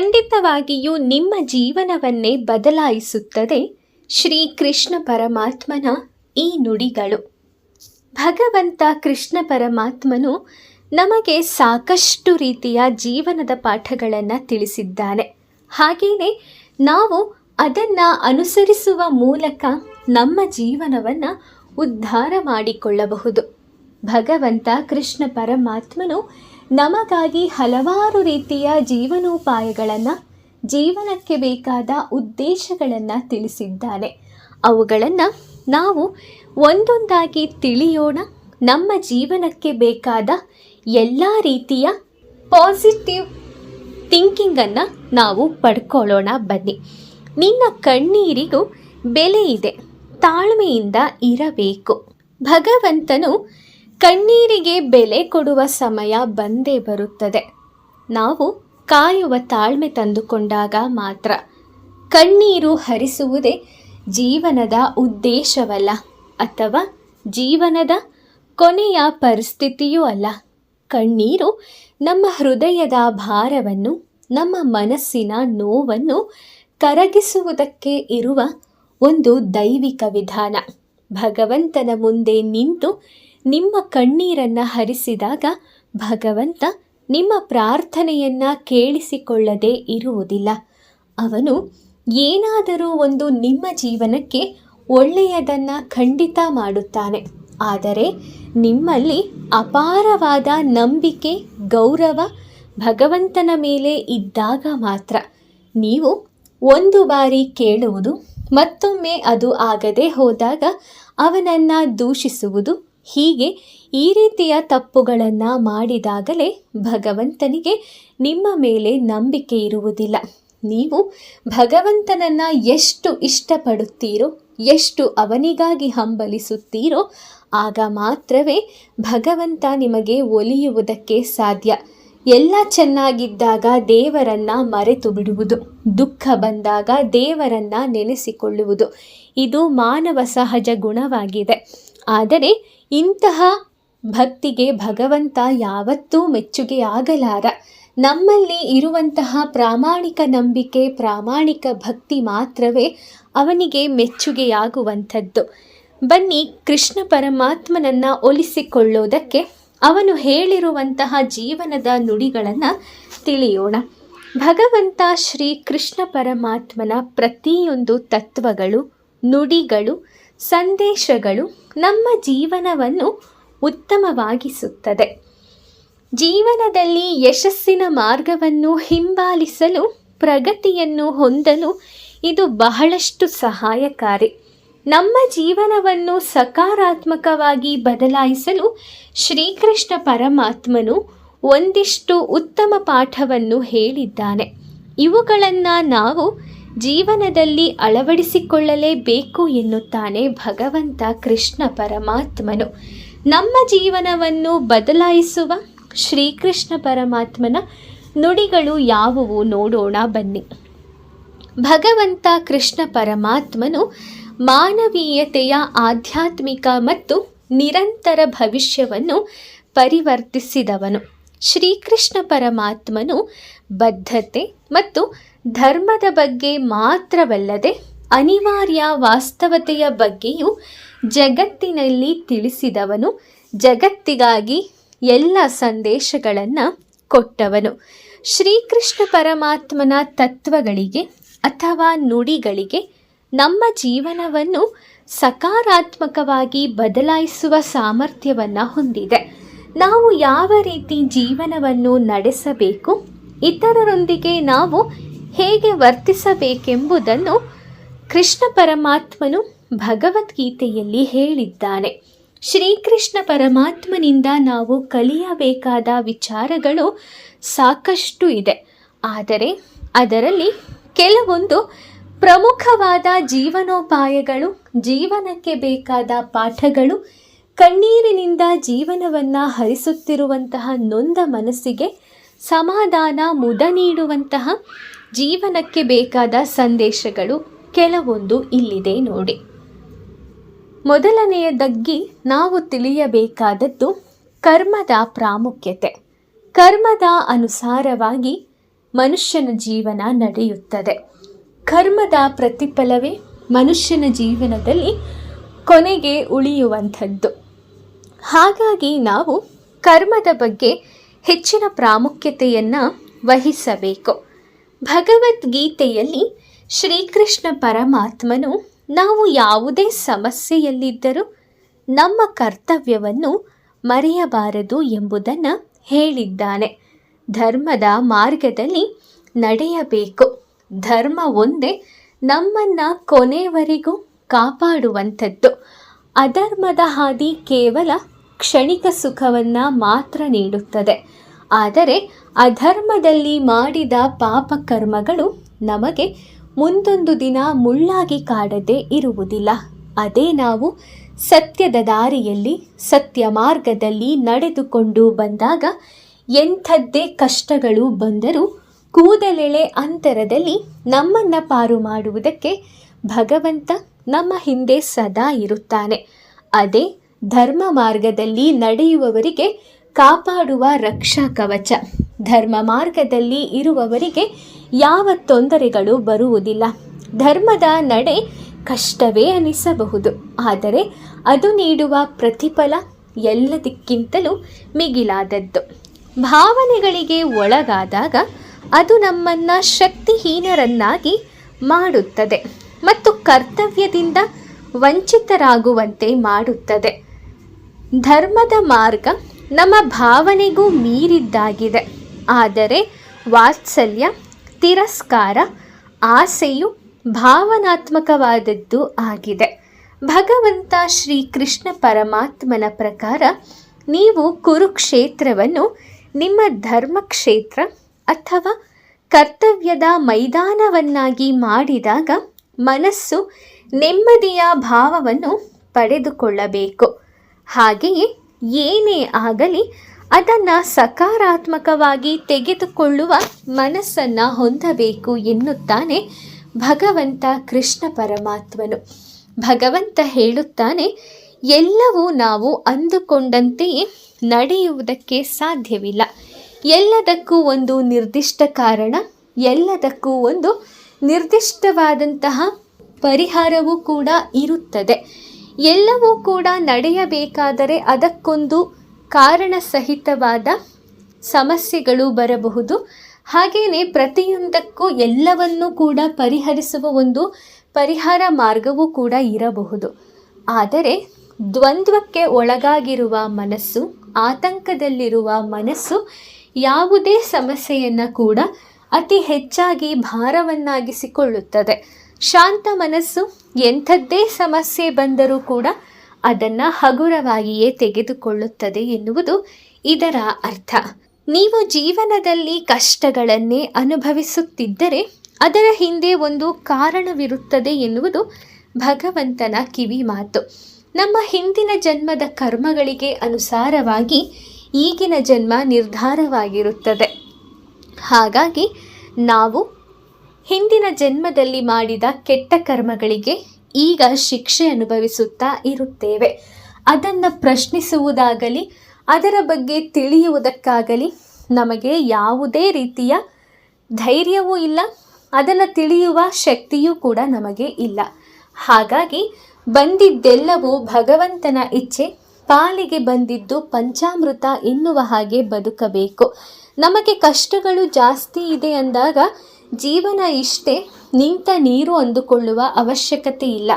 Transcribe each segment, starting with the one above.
ಖಂಡಿತವಾಗಿಯೂ ನಿಮ್ಮ ಜೀವನವನ್ನೇ ಬದಲಾಯಿಸುತ್ತದೆ ಶ್ರೀಕೃಷ್ಣ ಪರಮಾತ್ಮನ ಈ ನುಡಿಗಳು. ಭಗವಂತ ಕೃಷ್ಣ ಪರಮಾತ್ಮನು ನಮಗೆ ಸಾಕಷ್ಟು ರೀತಿಯ ಜೀವನದ ಪಾಠಗಳನ್ನು ತಿಳಿಸಿದ್ದಾನೆ. ಹಾಗೆಯೇ ನಾವು ಅದನ್ನು ಅನುಸರಿಸುವ ಮೂಲಕ ನಮ್ಮ ಜೀವನವನ್ನು ಉದ್ಧಾರ ಮಾಡಿಕೊಳ್ಳಬಹುದು. ಭಗವಂತ ಕೃಷ್ಣ ಪರಮಾತ್ಮನು ನಮಗಾಗಿ ಹಲವಾರು ರೀತಿಯ ಜೀವನೋಪಾಯಗಳನ್ನು, ಜೀವನಕ್ಕೆ ಬೇಕಾದ ಉದ್ದೇಶಗಳನ್ನು ತಿಳಿಸಿದ್ದಾನೆ. ಅವುಗಳನ್ನು ನಾವು ಒಂದೊಂದಾಗಿ ತಿಳಿಯೋಣ. ನಮ್ಮ ಜೀವನಕ್ಕೆ ಬೇಕಾದ ಎಲ್ಲ ರೀತಿಯ ಪಾಸಿಟಿವ್ ಥಿಂಕಿಂಗನ್ನು ನಾವು ಪಡ್ಕೊಳ್ಳೋಣ ಬನ್ನಿ. ನಿನ್ನ ಕಣ್ಣೀರಿಗೂ ಬೆಲೆ ಇದೆ, ತಾಳ್ಮೆಯಿಂದ ಇರಬೇಕು. ಭಗವಂತನು ಕಣ್ಣೀರಿಗೆ ಬೆಲೆ ಕೊಡುವ ಸಮಯ ಬಂದೇ ಬರುತ್ತದೆ. ನಾವು ಕಾಯುವ ತಾಳ್ಮೆ ತಂದುಕೊಂಡಾಗ ಮಾತ್ರ. ಕಣ್ಣೀರು ಹರಿಸುವುದೇ ಜೀವನದ ಉದ್ದೇಶವಲ್ಲ, ಅಥವಾ ಜೀವನದ ಕೊನೆಯ ಪರಿಸ್ಥಿತಿಯೂ ಅಲ್ಲ. ಕಣ್ಣೀರು ನಮ್ಮ ಹೃದಯದ ಭಾರವನ್ನು, ನಮ್ಮ ಮನಸ್ಸಿನ ನೋವನ್ನು ಕರಗಿಸುವುದಕ್ಕೆ ಇರುವ ಒಂದು ದೈವಿಕ ವಿಧಾನ. ಭಗವಂತನ ಮುಂದೆ ನಿಂತು ನಿಮ್ಮ ಕಣ್ಣೀರನ್ನು ಹರಿಸಿದಾಗ ಭಗವಂತ ನಿಮ್ಮ ಪ್ರಾರ್ಥನೆಯನ್ನು ಕೇಳಿಸಿಕೊಳ್ಳದೆ ಇರುವುದಿಲ್ಲ. ಅವನು ಏನಾದರೂ ಒಂದು ನಿಮ್ಮ ಜೀವನಕ್ಕೆ ಒಳ್ಳೆಯದನ್ನು ಖಂಡಿತ ಮಾಡುತ್ತಾನೆ. ಆದರೆ ನಿಮ್ಮಲ್ಲಿ ಅಪಾರವಾದ ನಂಬಿಕೆ, ಗೌರವ ಭಗವಂತನ ಮೇಲೆ ಇದ್ದಾಗ ಮಾತ್ರ. ನೀವು ಒಂದು ಬಾರಿ ಕೇಳುವುದು, ಮತ್ತೊಮ್ಮೆ ಅದು ಆಗದೆ ಹೋದಾಗ ಅವನನ್ನು ದೂಷಿಸುವುದು, ಹೀಗೆ ಈ ರೀತಿಯ ತಪ್ಪುಗಳನ್ನು ಮಾಡಿದಾಗಲೇ ಭಗವಂತನಿಗೆ ನಿಮ್ಮ ಮೇಲೆ ನಂಬಿಕೆ ಇರುವುದಿಲ್ಲ. ನೀವು ಭಗವಂತನನ್ನು ಎಷ್ಟು ಇಷ್ಟಪಡುತ್ತೀರೋ, ಎಷ್ಟು ಅವನಿಗಾಗಿ ಹಂಬಲಿಸುತ್ತೀರೋ, ಆಗ ಮಾತ್ರವೇ ಭಗವಂತ ನಿಮಗೆ ಒಲಿಯುವುದಕ್ಕೆ ಸಾಧ್ಯ. ಎಲ್ಲ ಚೆನ್ನಾಗಿದ್ದಾಗ ದೇವರನ್ನು ಮರೆತು ಬಿಡುವುದು, ದುಃಖ ಬಂದಾಗ ದೇವರನ್ನು ನೆನೆಸಿಕೊಳ್ಳುವುದು ಇದು ಮಾನವ ಸಹಜ ಗುಣವಾಗಿದೆ. ಆದರೆ ಇಂತಹ ಭಕ್ತಿಗೆ ಭಗವಂತ ಯಾವತ್ತೂ ಮೆಚ್ಚುಗೆಯಾಗಲಾರ. ನಮ್ಮಲ್ಲಿ ಇರುವಂತಹ ಪ್ರಾಮಾಣಿಕ ನಂಬಿಕೆ, ಪ್ರಾಮಾಣಿಕ ಭಕ್ತಿ ಮಾತ್ರವೇ ಅವನಿಗೆ ಮೆಚ್ಚುಗೆಯಾಗುವಂಥದ್ದು. ಬನ್ನಿ, ಕೃಷ್ಣ ಪರಮಾತ್ಮನನ್ನು ಒಲಿಸಿಕೊಳ್ಳೋದಕ್ಕೆ ಅವನು ಹೇಳಿರುವಂತಹ ಜೀವನದ ನುಡಿಗಳನ್ನು ತಿಳಿಯೋಣ. ಭಗವಂತ ಶ್ರೀ ಕೃಷ್ಣ ಪರಮಾತ್ಮನ ಪ್ರತಿಯೊಂದು ತತ್ವಗಳು, ನುಡಿಗಳು, ಸಂದೇಶಗಳು ನಮ್ಮ ಜೀವನವನ್ನು ಉತ್ತಮವಾಗಿಸುತ್ತದೆ. ಜೀವನದಲ್ಲಿ ಯಶಸ್ಸಿನ ಮಾರ್ಗವನ್ನು ಹಿಂಬಾಲಿಸಲು, ಪ್ರಗತಿಯನ್ನು ಹೊಂದಲು ಇದು ಬಹಳಷ್ಟು ಸಹಾಯಕಾರಿ. ನಮ್ಮ ಜೀವನವನ್ನು ಸಕಾರಾತ್ಮಕವಾಗಿ ಬದಲಾಯಿಸಲು ಶ್ರೀಕೃಷ್ಣ ಪರಮಾತ್ಮನು ಒಂದಿಷ್ಟು ಉತ್ತಮ ಪಾಠವನ್ನು ಹೇಳಿದ್ದಾನೆ. ಇವುಗಳನ್ನು ನಾವು ಜೀವನದಲ್ಲಿ ಅಳವಡಿಸಿಕೊಳ್ಳಲೇಬೇಕು ಎನ್ನುತ್ತಾನೆ ಭಗವಂತ ಕೃಷ್ಣ ಪರಮಾತ್ಮನು. ನಮ್ಮ ಜೀವನವನ್ನು ಬದಲಾಯಿಸುವ ಶ್ರೀಕೃಷ್ಣ ಪರಮಾತ್ಮನ ನುಡಿಗಳು ಯಾವುವು ನೋಡೋಣ ಬನ್ನಿ. ಭಗವಂತ ಕೃಷ್ಣ ಪರಮಾತ್ಮನು ಮಾನವೀಯತೆಯ ಆಧ್ಯಾತ್ಮಿಕ ಮತ್ತು ನಿರಂತರ ಭವಿಷ್ಯವನ್ನು ಪರಿವರ್ತಿಸಿದವನು. ಶ್ರೀಕೃಷ್ಣ ಪರಮಾತ್ಮನು ಬದ್ಧತೆ ಮತ್ತು ಧರ್ಮದ ಬಗ್ಗೆ ಮಾತ್ರವಲ್ಲದೆ ಅನಿವಾರ್ಯ ವಾಸ್ತವತೆಯ ಬಗ್ಗೆಯೂ ಜಗತ್ತಿನಲ್ಲಿ ತಿಳಿಸಿದವನು. ಜಗತ್ತಿಗಾಗಿ ಎಲ್ಲ ಸಂದೇಶಗಳನ್ನು ಕೊಟ್ಟವನು. ಶ್ರೀಕೃಷ್ಣ ಪರಮಾತ್ಮನ ತತ್ವಗಳಿಗೆ ಅಥವಾ ನುಡಿಗಳಿಗೆ ನಮ್ಮ ಜೀವನವನ್ನು ಸಕಾರಾತ್ಮಕವಾಗಿ ಬದಲಾಯಿಸುವ ಸಾಮರ್ಥ್ಯವನ್ನು ಹೊಂದಿದೆ. ನಾವು ಯಾವ ರೀತಿ ಜೀವನವನ್ನು ನಡೆಸಬೇಕು, ಇತರರೊಂದಿಗೆ ನಾವು ಹೇಗೆ ವರ್ತಿಸಬೇಕೆಂಬುದನ್ನು ಕೃಷ್ಣ ಪರಮಾತ್ಮನು ಭಗವದ್ಗೀತೆಯಲ್ಲಿ ಹೇಳಿದ್ದಾನೆ. ಶ್ರೀಕೃಷ್ಣ ಪರಮಾತ್ಮನಿಂದ ನಾವು ಕಲಿಯಬೇಕಾದ ವಿಚಾರಗಳು ಸಾಕಷ್ಟು ಇದೆ. ಆದರೆ ಅದರಲ್ಲಿ ಕೆಲವೊಂದು ಪ್ರಮುಖವಾದ ಜೀವನೋಪಾಯಗಳು, ಜೀವನಕ್ಕೆ ಬೇಕಾದ ಪಾಠಗಳು, ಕಣ್ಣೀರಿನಿಂದ ಜೀವನವನ್ನು ಹರಿಸುತ್ತಿರುವಂತಹ ನೊಂದ ಮನಸ್ಸಿಗೆ ಸಮಾಧಾನ, ಮುದ ನೀಡುವಂತಹ ಜೀವನಕ್ಕೆ ಬೇಕಾದ ಸಂದೇಶಗಳು ಕೆಲವೊಂದು ಇಲ್ಲಿದೆ ನೋಡಿ. ಮೊದಲನೆಯದಾಗಿ ನಾವು ತಿಳಿಯಬೇಕಾದದ್ದು ಕರ್ಮದ ಪ್ರಾಮುಖ್ಯತೆ. ಕರ್ಮದ ಅನುಸಾರವಾಗಿ ಮನುಷ್ಯನ ಜೀವನ ನಡೆಯುತ್ತದೆ. ಕರ್ಮದ ಪ್ರತಿಫಲವೇ ಮನುಷ್ಯನ ಜೀವನದಲ್ಲಿ ಕೊನೆಗೆ ಉಳಿಯುವಂಥದ್ದು. ಹಾಗಾಗಿ ನಾವು ಕರ್ಮದ ಬಗ್ಗೆ ಹೆಚ್ಚಿನ ಪ್ರಾಮುಖ್ಯತೆಯನ್ನು ವಹಿಸಬೇಕು. ಭಗವದ್ಗೀತೆಯಲ್ಲಿ ಶ್ರೀಕೃಷ್ಣ ಪರಮಾತ್ಮನು ನಾವು ಯಾವುದೇ ಸಮಸ್ಯೆಯಲ್ಲಿದ್ದರೂ ನಮ್ಮ ಕರ್ತವ್ಯವನ್ನು ಮರೆಯಬಾರದು ಎಂಬುದನ್ನು ಹೇಳಿದ್ದಾನೆ. ಧರ್ಮದ ಮಾರ್ಗದಲ್ಲಿ ನಡೆಯಬೇಕು. ಧರ್ಮ ಒಂದೇ ನಮ್ಮನ್ನು ಕೊನೆಯವರೆಗೂ ಕಾಪಾಡುವಂಥದ್ದು. ಅಧರ್ಮದ ಹಾದಿ ಕೇವಲ ಕ್ಷಣಿಕ ಸುಖವನ್ನು ಮಾತ್ರ ನೀಡುತ್ತದೆ. ಆದರೆ ಅಧರ್ಮದಲ್ಲಿ ಮಾಡಿದ ಪಾಪ ಕರ್ಮಗಳು ನಮಗೆ ಮುಂದೊಂದು ದಿನ ಮುಳ್ಳಾಗಿ ಕಾಡದೆ ಇರುವುದಿಲ್ಲ. ಅದೇ ನಾವು ಸತ್ಯದ ದಾರಿಯಲ್ಲಿ ಸತ್ಯ ಮಾರ್ಗದಲ್ಲಿ ನಡೆದುಕೊಂಡು ಬಂದಾಗ ಎಂಥದ್ದೇ ಕಷ್ಟಗಳು ಬಂದರೂ ಕೂದಲೆಳೆ ಅಂತರದಲ್ಲಿ ನಮ್ಮನ್ನು ಪಾರು ಮಾಡುವುದಕ್ಕೆ ಭಗವಂತ ನಮ್ಮ ಹಿಂದೆ ಸದಾ ಇರುತ್ತಾನೆ. ಅದೇ ಧರ್ಮ ಮಾರ್ಗದಲ್ಲಿ ನಡೆಯುವವರಿಗೆ ಕಾಪಾಡುವ ರಕ್ಷಾ ಕವಚ. ಧರ್ಮ ಮಾರ್ಗದಲ್ಲಿ ಇರುವವರಿಗೆ ಯಾವ ತೊಂದರೆಗಳು ಬರುವುದಿಲ್ಲ. ಧರ್ಮದ ನಡೆ ಕಷ್ಟವೇ ಅನಿಸಬಹುದು, ಆದರೆ ಅದು ನೀಡುವ ಪ್ರತಿಫಲ ಎಲ್ಲದಕ್ಕಿಂತಲೂ ಮಿಗಿಲಾದದ್ದು. ಭಾವನೆಗಳಿಗೆ ಒಳಗಾದಾಗ ಅದು ನಮ್ಮನ್ನು ಶಕ್ತಿಹೀನರನ್ನಾಗಿ ಮಾಡುತ್ತದೆ ಮತ್ತು ಕರ್ತವ್ಯದಿಂದ ವಂಚಿತರಾಗುವಂತೆ ಮಾಡುತ್ತದೆ. ಧರ್ಮದ ಮಾರ್ಗ ನಮ್ಮ ಭಾವನೆಗೂ ಮೀರಿದ್ದಾಗಿದೆ. ಆದರೆ ವಾತ್ಸಲ್ಯ, ತಿರಸ್ಕಾರ, ಆಸೆಯು ಭಾವನಾತ್ಮಕವಾದದ್ದು ಆಗಿದೆ. ಭಗವಂತ ಶ್ರೀಕೃಷ್ಣ ಪರಮಾತ್ಮನ ಪ್ರಕಾರ ನೀವು ಕುರುಕ್ಷೇತ್ರವನ್ನು ನಿಮ್ಮ ಧರ್ಮಕ್ಷೇತ್ರ ಅಥವಾ ಕರ್ತವ್ಯದ ಮೈದಾನವನ್ನಾಗಿ ಮಾಡಿದಾಗ ಮನಸ್ಸು ನೆಮ್ಮದಿಯ ಭಾವವನ್ನು ಪಡೆದುಕೊಳ್ಳಬೇಕು. ಹಾಗೆಯೇ ಏನೇ ಆಗಲಿ ಅದನ್ನು ಸಕಾರಾತ್ಮಕವಾಗಿ ತೆಗೆದುಕೊಳ್ಳುವ ಮನಸ್ಸನ್ನು ಹೊಂದಬೇಕು ಎನ್ನುತ್ತಾನೆ ಭಗವಂತ ಕೃಷ್ಣ ಪರಮಾತ್ಮನು. ಭಗವಂತ ಹೇಳುತ್ತಾನೆ, ಎಲ್ಲವೂ ನಾವು ಅಂದುಕೊಂಡಂತೆಯೇ ನಡೆಯುವುದಕ್ಕೆ ಸಾಧ್ಯವಿಲ್ಲ. ಎಲ್ಲದಕ್ಕೂ ಒಂದು ನಿರ್ದಿಷ್ಟ ಕಾರಣ, ಎಲ್ಲದಕ್ಕೂ ಒಂದು ನಿರ್ದಿಷ್ಟವಾದಂತಹ ಪರಿಹಾರವೂ ಕೂಡ ಇರುತ್ತದೆ. ಎಲ್ಲವೂ ಕೂಡ ನಡೆಯಬೇಕಾದರೆ ಅದಕ್ಕೊಂದು ಕಾರಣ ಸಹಿತವಾದ ಸಮಸ್ಯೆಗಳು ಬರಬಹುದು. ಹಾಗೆಯೇ ಪ್ರತಿಯೊಂದಕ್ಕೂ ಎಲ್ಲವನ್ನೂ ಕೂಡ ಪರಿಹರಿಸುವ ಒಂದು ಪರಿಹಾರ ಮಾರ್ಗವೂ ಕೂಡ ಇರಬಹುದು. ಆದರೆ ದ್ವಂದ್ವಕ್ಕೆ ಒಳಗಾಗಿರುವ ಮನಸ್ಸು, ಆತಂಕದಲ್ಲಿರುವ ಮನಸ್ಸು ಯಾವುದೇ ಸಮಸ್ಯೆಯನ್ನು ಕೂಡ ಅತಿ ಹೆಚ್ಚಾಗಿ ಭಾರವನ್ನಾಗಿಸಿಕೊಳ್ಳುತ್ತದೆ. ಶಾಂತ ಮನಸ್ಸು ಎಂಥದ್ದೇ ಸಮಸ್ಯೆ ಬಂದರೂ ಕೂಡ ಅದನ್ನು ಹಗುರವಾಗಿಯೇ ತೆಗೆದುಕೊಳ್ಳುತ್ತದೆ ಎನ್ನುವುದು ಇದರ ಅರ್ಥ. ನೀವು ಜೀವನದಲ್ಲಿ ಕಷ್ಟಗಳನ್ನೇ ಅನುಭವಿಸುತ್ತಿದ್ದರೆ ಅದರ ಹಿಂದೆ ಒಂದು ಕಾರಣವಿರುತ್ತದೆ ಎನ್ನುವುದು ಭಗವಂತನ ಕಿವಿ ಮಾತು. ನಮ್ಮ ಹಿಂದಿನ ಜನ್ಮದ ಕರ್ಮಗಳಿಗೆ ಅನುಸಾರವಾಗಿ ಈಗಿನ ಜನ್ಮ ನಿರ್ಧಾರವಾಗಿರುತ್ತದೆ. ಹಾಗಾಗಿ ನಾವು ಹಿಂದಿನ ಜನ್ಮದಲ್ಲಿ ಮಾಡಿದ ಕೆಟ್ಟ ಕರ್ಮಗಳಿಗೆ ಈಗ ಶಿಕ್ಷೆ ಅನುಭವಿಸುತ್ತಾ ಇರುತ್ತೇವೆ. ಅದನ್ನು ಪ್ರಶ್ನಿಸುವುದಾಗಲಿ ಅದರ ಬಗ್ಗೆ ತಿಳಿಯುವುದಕ್ಕಾಗಲಿ ನಮಗೆ ಯಾವುದೇ ರೀತಿಯ ಧೈರ್ಯವೂ ಇಲ್ಲ, ಅದನ್ನು ತಿಳಿಯುವ ಶಕ್ತಿಯೂ ಕೂಡ ನಮಗೆ ಇಲ್ಲ. ಹಾಗಾಗಿ ಬಂದಿದ್ದೆಲ್ಲವೂ ಭಗವಂತನ ಇಚ್ಛೆ, ಪಾಲಿಗೆ ಬಂದಿದ್ದು ಪಂಚಾಮೃತ ಎನ್ನುವ ಹಾಗೆ ಬದುಕಬೇಕು. ನಮಗೆ ಕಷ್ಟಗಳು ಜಾಸ್ತಿ ಇದೆ ಅಂದಾಗ ಜೀವನ ಇಷ್ಟೇ ನಿಂತ ನೀರು ಅಂದುಕೊಳ್ಳುವ ಅವಶ್ಯಕತೆ ಇಲ್ಲ.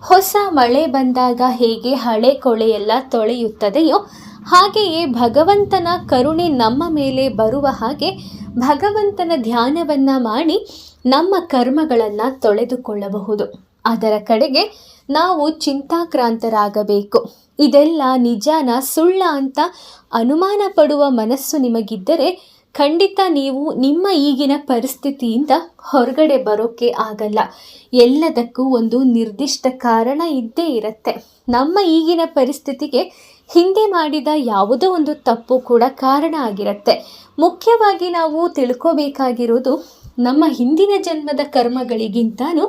ಹೊಸ ಮಳೆ ಬಂದಾಗ ಹೇಗೆ ಹಳೆ ಕೊಳೆಯೆಲ್ಲ ತೊಳೆಯುತ್ತದೆಯೋ ಹಾಗೆಯೇ ಭಗವಂತನ ಕರುಣೆ ನಮ್ಮ ಮೇಲೆ ಬರುವ ಹಾಗೆ ಭಗವಂತನ ಧ್ಯಾನವನ್ನು ಮಾಡಿ ನಮ್ಮ ಕರ್ಮಗಳನ್ನು ತೊಳೆದುಕೊಳ್ಳಬಹುದು. ಅದರ ಕಡೆಗೆ ನಾವು ಚಿಂತಾಕ್ರಾಂತರಾಗಬೇಕು. ಇದೆಲ್ಲ ನಿಜಾನ ಸುಳ್ಳ ಅಂತ ಅನುಮಾನ ಪಡುವ ಮನಸ್ಸು ನಿಮಗಿದ್ದರೆ ಖಂಡಿತ ನೀವು ನಿಮ್ಮ ಈಗಿನ ಪರಿಸ್ಥಿತಿಯಿಂದ ಹೊರಗಡೆ ಬರೋಕ್ಕೆ ಆಗಲ್ಲ. ಎಲ್ಲದಕ್ಕೂ ಒಂದು ನಿರ್ದಿಷ್ಟ ಕಾರಣ ಇದ್ದೇ ಇರುತ್ತೆ. ನಮ್ಮ ಈಗಿನ ಪರಿಸ್ಥಿತಿಗೆ ಹಿಂದೆ ಮಾಡಿದ ಯಾವುದೋ ಒಂದು ತಪ್ಪು ಕೂಡ ಕಾರಣ ಆಗಿರುತ್ತೆ. ಮುಖ್ಯವಾಗಿ ನಾವು ತಿಳ್ಕೋಬೇಕಾಗಿರೋದು ನಮ್ಮ ಹಿಂದಿನ ಜನ್ಮದ ಕರ್ಮಗಳಿಗಿಂತನೂ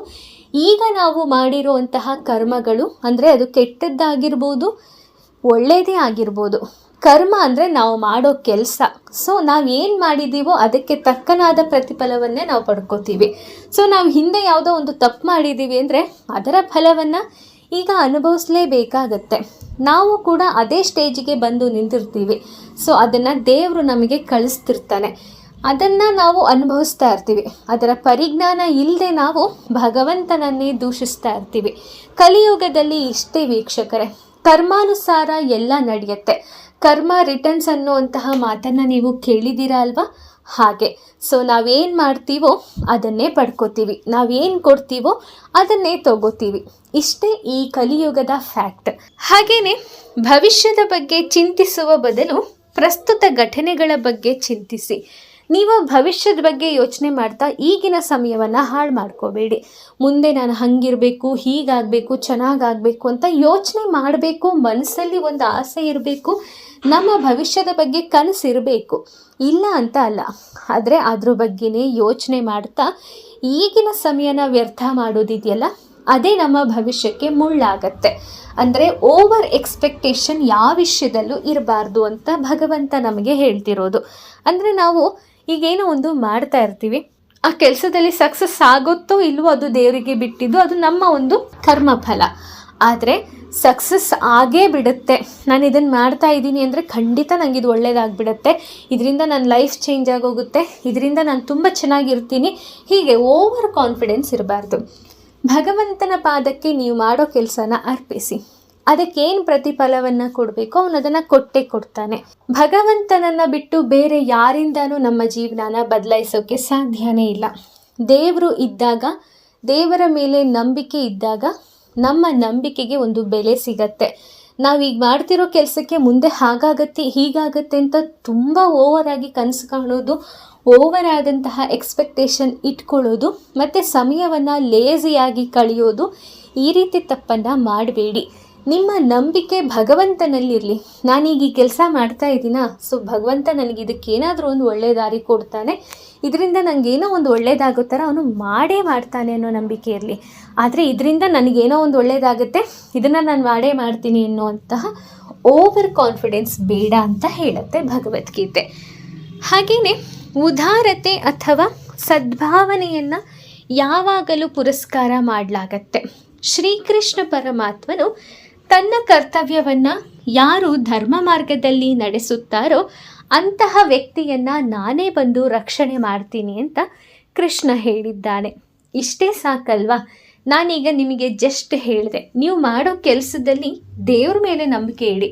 ಈಗ ನಾವು ಮಾಡಿರುವಂತಹ ಕರ್ಮಗಳು, ಅಂದರೆ ಅದು ಕೆಟ್ಟದ್ದಾಗಿರ್ಬೋದು ಒಳ್ಳೆಯದೇ ಆಗಿರ್ಬೋದು, ಕರ್ಮ ಅಂದರೆ ನಾವು ಮಾಡೋ ಕೆಲಸ. ಸೊ ನಾವು ಏನು ಮಾಡಿದ್ದೀವೋ ಅದಕ್ಕೆ ತಕ್ಕನಾದ ಪ್ರತಿಫಲವನ್ನೇ ನಾವು ಪಡ್ಕೋತೀವಿ. ಸೊ ನಾವು ಹಿಂದೆ ಯಾವುದೋ ಒಂದು ತಪ್ಪು ಮಾಡಿದ್ದೀವಿ ಅಂದರೆ ಅದರ ಫಲವನ್ನು ಈಗ ಅನುಭವಿಸಲೇಬೇಕಾಗತ್ತೆ. ನಾವು ಕೂಡ ಅದೇ ಸ್ಟೇಜಿಗೆ ಬಂದು ನಿಂತಿರ್ತೀವಿ. ಸೊ ಅದನ್ನು ದೇವರು ನಮಗೆ ಕಳಿಸ್ತಿರ್ತಾನೆ, ಅದನ್ನು ನಾವು ಅನುಭವಿಸ್ತಾ ಇರ್ತೀವಿ. ಅದರ ಪರಿಜ್ಞಾನ ಇಲ್ಲದೆ ನಾವು ಭಗವಂತನನ್ನೇ ದೂಷಿಸ್ತಾ ಇರ್ತೀವಿ. ಕಲಿಯುಗದಲ್ಲಿ ಇಷ್ಟೇ ವೀಕ್ಷಕರೇ, ಕರ್ಮಾನುಸಾರ ಎಲ್ಲ ನಡೆಯುತ್ತೆ. ಕರ್ಮ ರಿಟರ್ನ್ಸ್ ಅನ್ನುವಂತಹ ಮಾತನ್ನು ನೀವು ಕೇಳಿದ್ದೀರಾ ಅಲ್ವಾ? ಹಾಗೆ ಸೊ ನಾವೇನು ಮಾಡ್ತೀವೋ ಅದನ್ನೇ ಪಡ್ಕೋತೀವಿ, ನಾವೇನು ಕೊಡ್ತೀವೋ ಅದನ್ನೇ ತಗೋತೀವಿ. ಇಷ್ಟೇ ಈ ಕಲಿಯುಗದ ಫ್ಯಾಕ್ಟ್. ಹಾಗೆಯೇ ಭವಿಷ್ಯದ ಬಗ್ಗೆ ಚಿಂತಿಸುವ ಬದಲು ಪ್ರಸ್ತುತ ಘಟನೆಗಳ ಬಗ್ಗೆ ಚಿಂತಿಸಿ. ನೀವು ಭವಿಷ್ಯದ ಬಗ್ಗೆ ಯೋಚನೆ ಮಾಡ್ತಾ ಈಗಿನ ಸಮಯವನ್ನು ಹಾಳು ಮಾಡ್ಕೋಬೇಡಿ. ಮುಂದೆ ನಾನು ಹಂಗಿರಬೇಕು, ಹೀಗಾಗಬೇಕು, ಚೆನ್ನಾಗಾಗಬೇಕು ಅಂತ ಯೋಚನೆ ಮಾಡಬೇಕು. ಮನಸ್ಸಲ್ಲಿ ಒಂದು ಆಸೆ ಇರಬೇಕು, ನಮ್ಮ ಭವಿಷ್ಯದ ಬಗ್ಗೆ ಕನಸಿರಬೇಕು, ಇಲ್ಲ ಅಂತ ಅಲ್ಲ. ಆದರೆ ಅದ್ರ ಬಗ್ಗೆನೇ ಯೋಚನೆ ಮಾಡ್ತಾ ಈಗಿನ ಸಮಯನ ವ್ಯರ್ಥ ಮಾಡೋದಿದೆಯಲ್ಲ, ಅದೇ ನಮ್ಮ ಭವಿಷ್ಯಕ್ಕೆ ಮುಳ್ಳಾಗತ್ತೆ. ಅಂದರೆ ಓವರ್ ಎಕ್ಸ್ಪೆಕ್ಟೇಷನ್ ಯಾವ ವಿಷಯದಲ್ಲೂ ಇರಬಾರ್ದು ಅಂತ ಭಗವಂತ ನಮಗೆ ಹೇಳ್ತಿರೋದು. ಅಂದರೆ ನಾವು ಈಗೇನೋ ಒಂದು ಮಾಡ್ತಾ ಇರ್ತೀವಿ, ಆ ಕೆಲಸದಲ್ಲಿ ಸಕ್ಸಸ್ ಆಗುತ್ತೋ ಇಲ್ವೋ ಅದು ದೇವರಿಗೆ ಬಿಟ್ಟಿದ್ದು, ಅದು ನಮ್ಮ ಒಂದು ಕರ್ಮಫಲ. ಆದರೆ ಸಕ್ಸಸ್ ಆಗೇ ಬಿಡುತ್ತೆ. ನಾನು ಇದನ್ನು ಮಾಡ್ತಾ ಇದ್ದೀನಿ ಅಂದರೆ ಖಂಡಿತ ನನಗೆ ಇದು ಒಳ್ಳೆಯದಾಗ್ಬಿಡುತ್ತೆ, ಇದರಿಂದ ನನ್ನ ಲೈಫ್ ಚೇಂಜ್ ಆಗೋಗುತ್ತೆ, ಇದರಿಂದ ನಾನು ತುಂಬ ಚೆನ್ನಾಗಿರ್ತೀನಿ, ಹೀಗೆ ಓವರ್ ಕಾನ್ಫಿಡೆನ್ಸ್ ಇರಬಾರ್ದು. ಭಗವಂತನ ಪಾದಕ್ಕೆ ನೀವು ಮಾಡೋ ಕೆಲಸನ ಅರ್ಪಿಸಿ. ಅದಕ್ಕೇನು ಪ್ರತಿಫಲವನ್ನು ಕೊಡಬೇಕೋ ಅವನು ಅದನ್ನು ಕೊಟ್ಟೇ ಕೊಡ್ತಾನೆ. ಭಗವಂತನನ್ನು ಬಿಟ್ಟು ಬೇರೆ ಯಾರಿಂದನೂ ನಮ್ಮ ಜೀವನನ ಬದಲಾಯಿಸೋಕ್ಕೆ ಸಾಧ್ಯನೇ ಇಲ್ಲ. ದೇವರು ಇದ್ದಾಗ, ದೇವರ ಮೇಲೆ ನಂಬಿಕೆ ಇದ್ದಾಗ ನಮ್ಮ ನಂಬಿಕೆಗೆ ಒಂದು ಬೆಲೆ ಸಿಗತ್ತೆ. ನಾವೀಗ ಮಾಡ್ತಿರೋ ಕೆಲಸಕ್ಕೆ ಮುಂದೆ ಹಾಗಾಗತ್ತೆ ಹೀಗಾಗತ್ತೆ ಅಂತ ತುಂಬ ಓವರಾಗಿ ಕನಸು ಕಾಣೋದು, ಓವರ್ ಆದಂತಹ ಎಕ್ಸ್ಪೆಕ್ಟೇಷನ್ ಇಟ್ಕೊಳ್ಳೋದು ಮತ್ತು ಸಮಯವನ್ನು ಲೇಸಿಯಾಗಿ ಕಳೆಯೋದು, ಈ ರೀತಿ ತಪ್ಪನ್ನು ಮಾಡಬೇಡಿ. ನಿಮ್ಮ ನಂಬಿಕೆ ಭಗವಂತನಲ್ಲಿರಲಿ. ನಾನೀಗ ಈ ಕೆಲಸ ಮಾಡ್ತಾ ಇದ್ದೀನಾ, ಸೊ ಭಗವಂತ ನನಗೆ ಇದಕ್ಕೇನಾದರೂ ಒಂದು ಒಳ್ಳೆಯ ದಾರಿ ಕೊಡ್ತಾನೆ, ಇದರಿಂದ ನನಗೇನೋ ಒಂದು ಒಳ್ಳೆಯದಾಗೋ ಥರ ಅವನು ಮಾಡೇ ಮಾಡ್ತಾನೆ ಅನ್ನೋ ನಂಬಿಕೆ ಇರಲಿ. ಆದರೆ ಇದರಿಂದ ನನಗೇನೋ ಒಂದು ಒಳ್ಳೆಯದಾಗುತ್ತೆ, ಇದನ್ನು ನಾನು ಮಾಡೇ ಮಾಡ್ತೀನಿ ಅನ್ನುವಂತಹ ಓವರ್ ಕಾನ್ಫಿಡೆನ್ಸ್ ಬೇಡ ಅಂತ ಹೇಳುತ್ತೆ ಭಗವದ್ಗೀತೆ. ಹಾಗೆಯೇ ಉದಾರತೆ ಅಥವಾ ಸದ್ಭಾವನೆಯನ್ನು ಯಾವಾಗಲೂ ಪುರಸ್ಕಾರ ಮಾಡಲಾಗತ್ತೆ. ಶ್ರೀಕೃಷ್ಣ ಪರಮಾತ್ಮನು ತನ್ನ ಕರ್ತವ್ಯವನ್ನು ಯಾರು ಧರ್ಮ ಮಾರ್ಗದಲ್ಲಿ ನಡೆಸುತ್ತಾರೋ ಅಂತಹ ವ್ಯಕ್ತಿಯನ್ನು ನಾನೇ ಬಂದು ರಕ್ಷಣೆ ಮಾಡ್ತೀನಿ ಅಂತ ಕೃಷ್ಣ ಹೇಳಿದ್ದಾನೆ. ಇಷ್ಟೇ ಸಾಕಲ್ವಾ? ನಾನೀಗ ನಿಮಗೆ ಜಸ್ಟ್ ಹೇಳಿದೆ, ನೀವು ಮಾಡೋ ಕೆಲಸದಲ್ಲಿ ದೇವ್ರ ಮೇಲೆ ನಂಬಿಕೆ ಇಡಿ.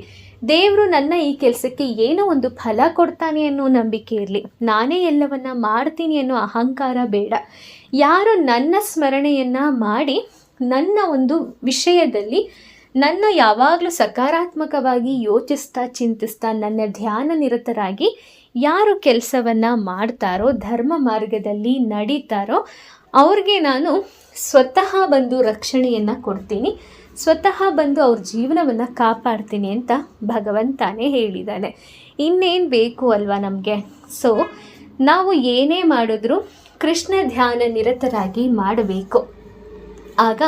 ದೇವರು ನನ್ನ ಈ ಕೆಲಸಕ್ಕೆ ಏನೋ ಒಂದು ಫಲ ಕೊಡ್ತಾನೆ ಅನ್ನೋ ನಂಬಿಕೆ ಇರಲಿ. ನಾನೇ ಎಲ್ಲವನ್ನ ಮಾಡ್ತೀನಿ ಅನ್ನೋ ಅಹಂಕಾರ ಬೇಡ. ಯಾರು ನನ್ನ ಸ್ಮರಣೆಯನ್ನು ಮಾಡಿ ನನ್ನ ಒಂದು ವಿಷಯದಲ್ಲಿ ನನ್ನ ಯಾವಾಗಲೂ ಸಕಾರಾತ್ಮಕವಾಗಿ ಯೋಚಿಸ್ತಾ ಚಿಂತಿಸ್ತಾ ನನ್ನ ಧ್ಯಾನ ನಿರತರಾಗಿ ಯಾರು ಕೆಲಸವನ್ನು ಮಾಡ್ತಾರೋ, ಧರ್ಮ ಮಾರ್ಗದಲ್ಲಿ ನಡೀತಾರೋ ಅವ್ರಿಗೆ ನಾನು ಸ್ವತಃ ಬಂದು ರಕ್ಷಣೆಯನ್ನು ಕೊಡ್ತೀನಿ, ಸ್ವತಃ ಬಂದು ಅವ್ರ ಜೀವನವನ್ನು ಕಾಪಾಡ್ತೀನಿ ಅಂತ ಭಗವಂತನೇ ಹೇಳಿದ್ದಾನೆ. ಇನ್ನೇನು ಬೇಕು ಅಲ್ವಾ ನಮಗೆ? ಸೊ ನಾವು ಏನೇ ಮಾಡಿದ್ರೂ ಕೃಷ್ಣ ಧ್ಯಾನ ನಿರತರಾಗಿ ಮಾಡಬೇಕು. ಆಗ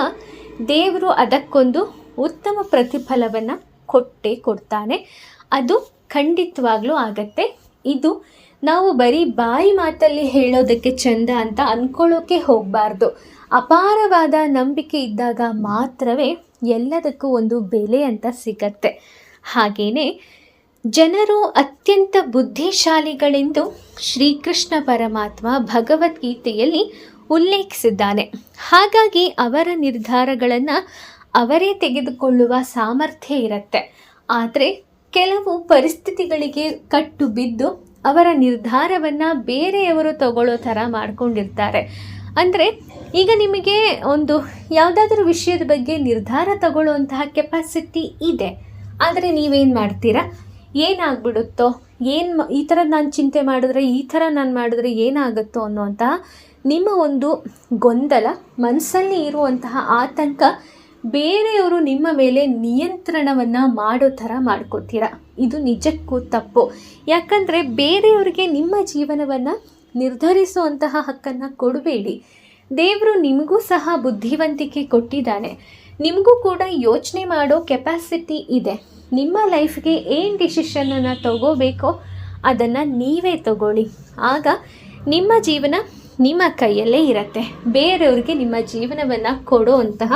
ದೇವರು ಅದಕ್ಕೊಂದು ಉತ್ತಮ ಪ್ರತಿಫಲವನ್ನು ಕೊಟ್ಟೇ ಕೊಡ್ತಾನೆ. ಅದು ಖಂಡಿತವಾಗ್ಲೂ ಆಗತ್ತೆ. ಇದು ನಾವು ಬರೀ ಬಾಯಿ ಮಾತಲ್ಲಿ ಹೇಳೋದಕ್ಕೆ ಚಂದ ಅಂತ ಅಂದ್ಕೊಳ್ಳೋಕೆ ಹೋಗಬಾರ್ದು. ಅಪಾರವಾದ ನಂಬಿಕೆ ಇದ್ದಾಗ ಮಾತ್ರವೇ ಎಲ್ಲದಕ್ಕೂ ಒಂದು ಬೆಲೆ ಅಂತ ಸಿಗತ್ತೆ. ಹಾಗೆಯೇ ಜನರು ಅತ್ಯಂತ ಬುದ್ಧಿಶಾಲಿಗಳೆಂದು ಶ್ರೀಕೃಷ್ಣ ಪರಮಾತ್ಮ ಭಗವದ್ಗೀತೆಯಲ್ಲಿ ಉಲ್ಲೇಖಿಸಿದ್ದಾನೆ. ಹಾಗಾಗಿ ಅವರ ನಿರ್ಧಾರಗಳನ್ನು ಅವರೇ ತೆಗೆದುಕೊಳ್ಳುವ ಸಾಮರ್ಥ್ಯ ಇರುತ್ತೆ. ಆದರೆ ಕೆಲವು ಪರಿಸ್ಥಿತಿಗಳಿಗೆ ಕಟ್ಟು ಬಿದ್ದು ಅವರ ನಿರ್ಧಾರವನ್ನು ಬೇರೆಯವರು ತಗೊಳ್ಳೋ ಥರ ಮಾಡ್ಕೊಂಡಿರ್ತಾರೆ. ಅಂದರೆ ಈಗ ನಿಮಗೆ ಒಂದು ಯಾವುದಾದ್ರೂ ವಿಷಯದ ಬಗ್ಗೆ ನಿರ್ಧಾರ ತಗೊಳ್ಳುವಂತಹ ಕೆಪಾಸಿಟಿ ಇದೆ, ಆದರೆ ನೀವೇನು ಮಾಡ್ತೀರಾ? ಏನಾಗ್ಬಿಡುತ್ತೋ, ಈ ಥರ ನಾನು ಚಿಂತೆ ಮಾಡಿದ್ರೆ, ಈ ಥರ ನಾನು ಮಾಡಿದ್ರೆ ಏನಾಗುತ್ತೋ ಅನ್ನುವಂತಹ ನಿಮ್ಮ ಒಂದು ಗೊಂದಲ, ಮನಸ್ಸಲ್ಲಿ ಇರುವಂತಹ ಆತಂಕ ಬೇರೆಯವರು ನಿಮ್ಮ ಮೇಲೆ ನಿಯಂತ್ರಣವನ್ನು ಮಾಡೋ ಥರ ಮಾಡ್ಕೋತೀರ. ಇದು ನಿಜಕ್ಕೂ ತಪ್ಪು. ಯಾಕಂದರೆ ಬೇರೆಯವರಿಗೆ ನಿಮ್ಮ ಜೀವನವನ್ನು ನಿರ್ಧರಿಸುವಂತಹ ಹಕ್ಕನ್ನು ಕೊಡಬೇಡಿ. ದೇವರು ನಿಮಗೂ ಸಹ ಬುದ್ಧಿವಂತಿಕೆ ಕೊಟ್ಟಿದ್ದಾನೆ, ನಿಮಗೂ ಕೂಡ ಯೋಚನೆ ಮಾಡೋ ಕೆಪಾಸಿಟಿ ಇದೆ. ನಿಮ್ಮ ಲೈಫ್ಗೆ ಏನು ಡಿಸಿಷನನ್ನು ತಗೋಬೇಕೋ ಅದನ್ನು ನೀವೇ ತಗೊಳ್ಳಿ. ಆಗ ನಿಮ್ಮ ಜೀವನ ನಿಮ್ಮ ಕೈಯಲ್ಲೇ ಇರುತ್ತೆ. ಬೇರೆಯವ್ರಿಗೆ ನಿಮ್ಮ ಜೀವನವನ್ನು ಕೊಡುವಂತಹ